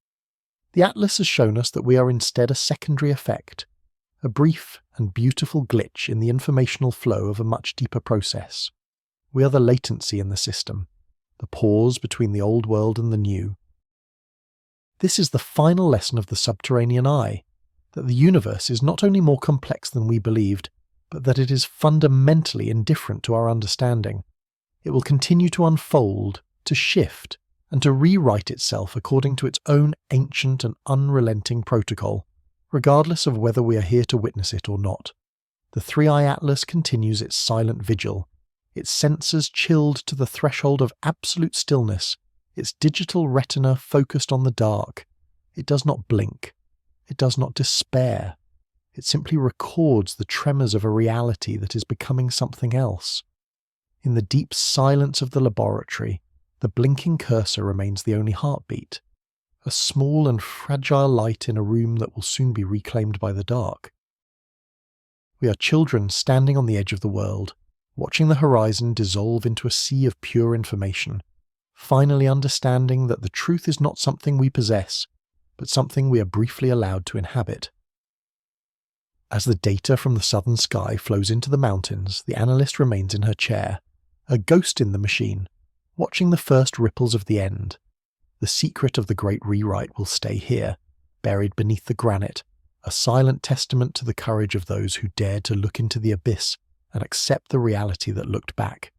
The Atlas has shown us that we are instead a secondary effect, a brief and beautiful glitch in the informational flow of a much deeper process. We are the latency in the system, the pause between the old world and the new. This is the final lesson of the subterranean eye, that the universe is not only more complex than we believed, but that it is fundamentally indifferent to our understanding. It will continue to unfold, to shift, and to rewrite itself according to its own ancient and unrelenting protocol, regardless of whether we are here to witness it or not. The Three-Eye Atlas continues its silent vigil, its sensors chilled to the threshold of absolute stillness, its digital retina focused on the dark. It does not blink. It does not despair. It simply records the tremors of a reality that is becoming something else. In the deep silence of the laboratory, the blinking cursor remains the only heartbeat, a small and fragile light in a room that will soon be reclaimed by the dark. We are children standing on the edge of the world, watching the horizon dissolve into a sea of pure information, finally understanding that the truth is not something we possess, but something we are briefly allowed to inhabit. As the data from the southern sky flows into the mountains, the analyst remains in her chair, a ghost in the machine, watching the first ripples of the end. The secret of the great rewrite will stay here, buried beneath the granite, a silent testament to the courage of those who dared to look into the abyss and accept the reality that looked back.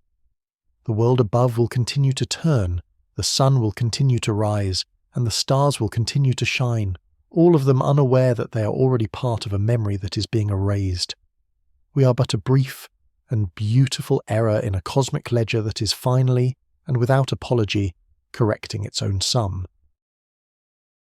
The world above will continue to turn, the sun will continue to rise, and the stars will continue to shine, all of them unaware that they are already part of a memory that is being erased. We are but a brief and beautiful error in a cosmic ledger that is finally, and without apology, correcting its own sum.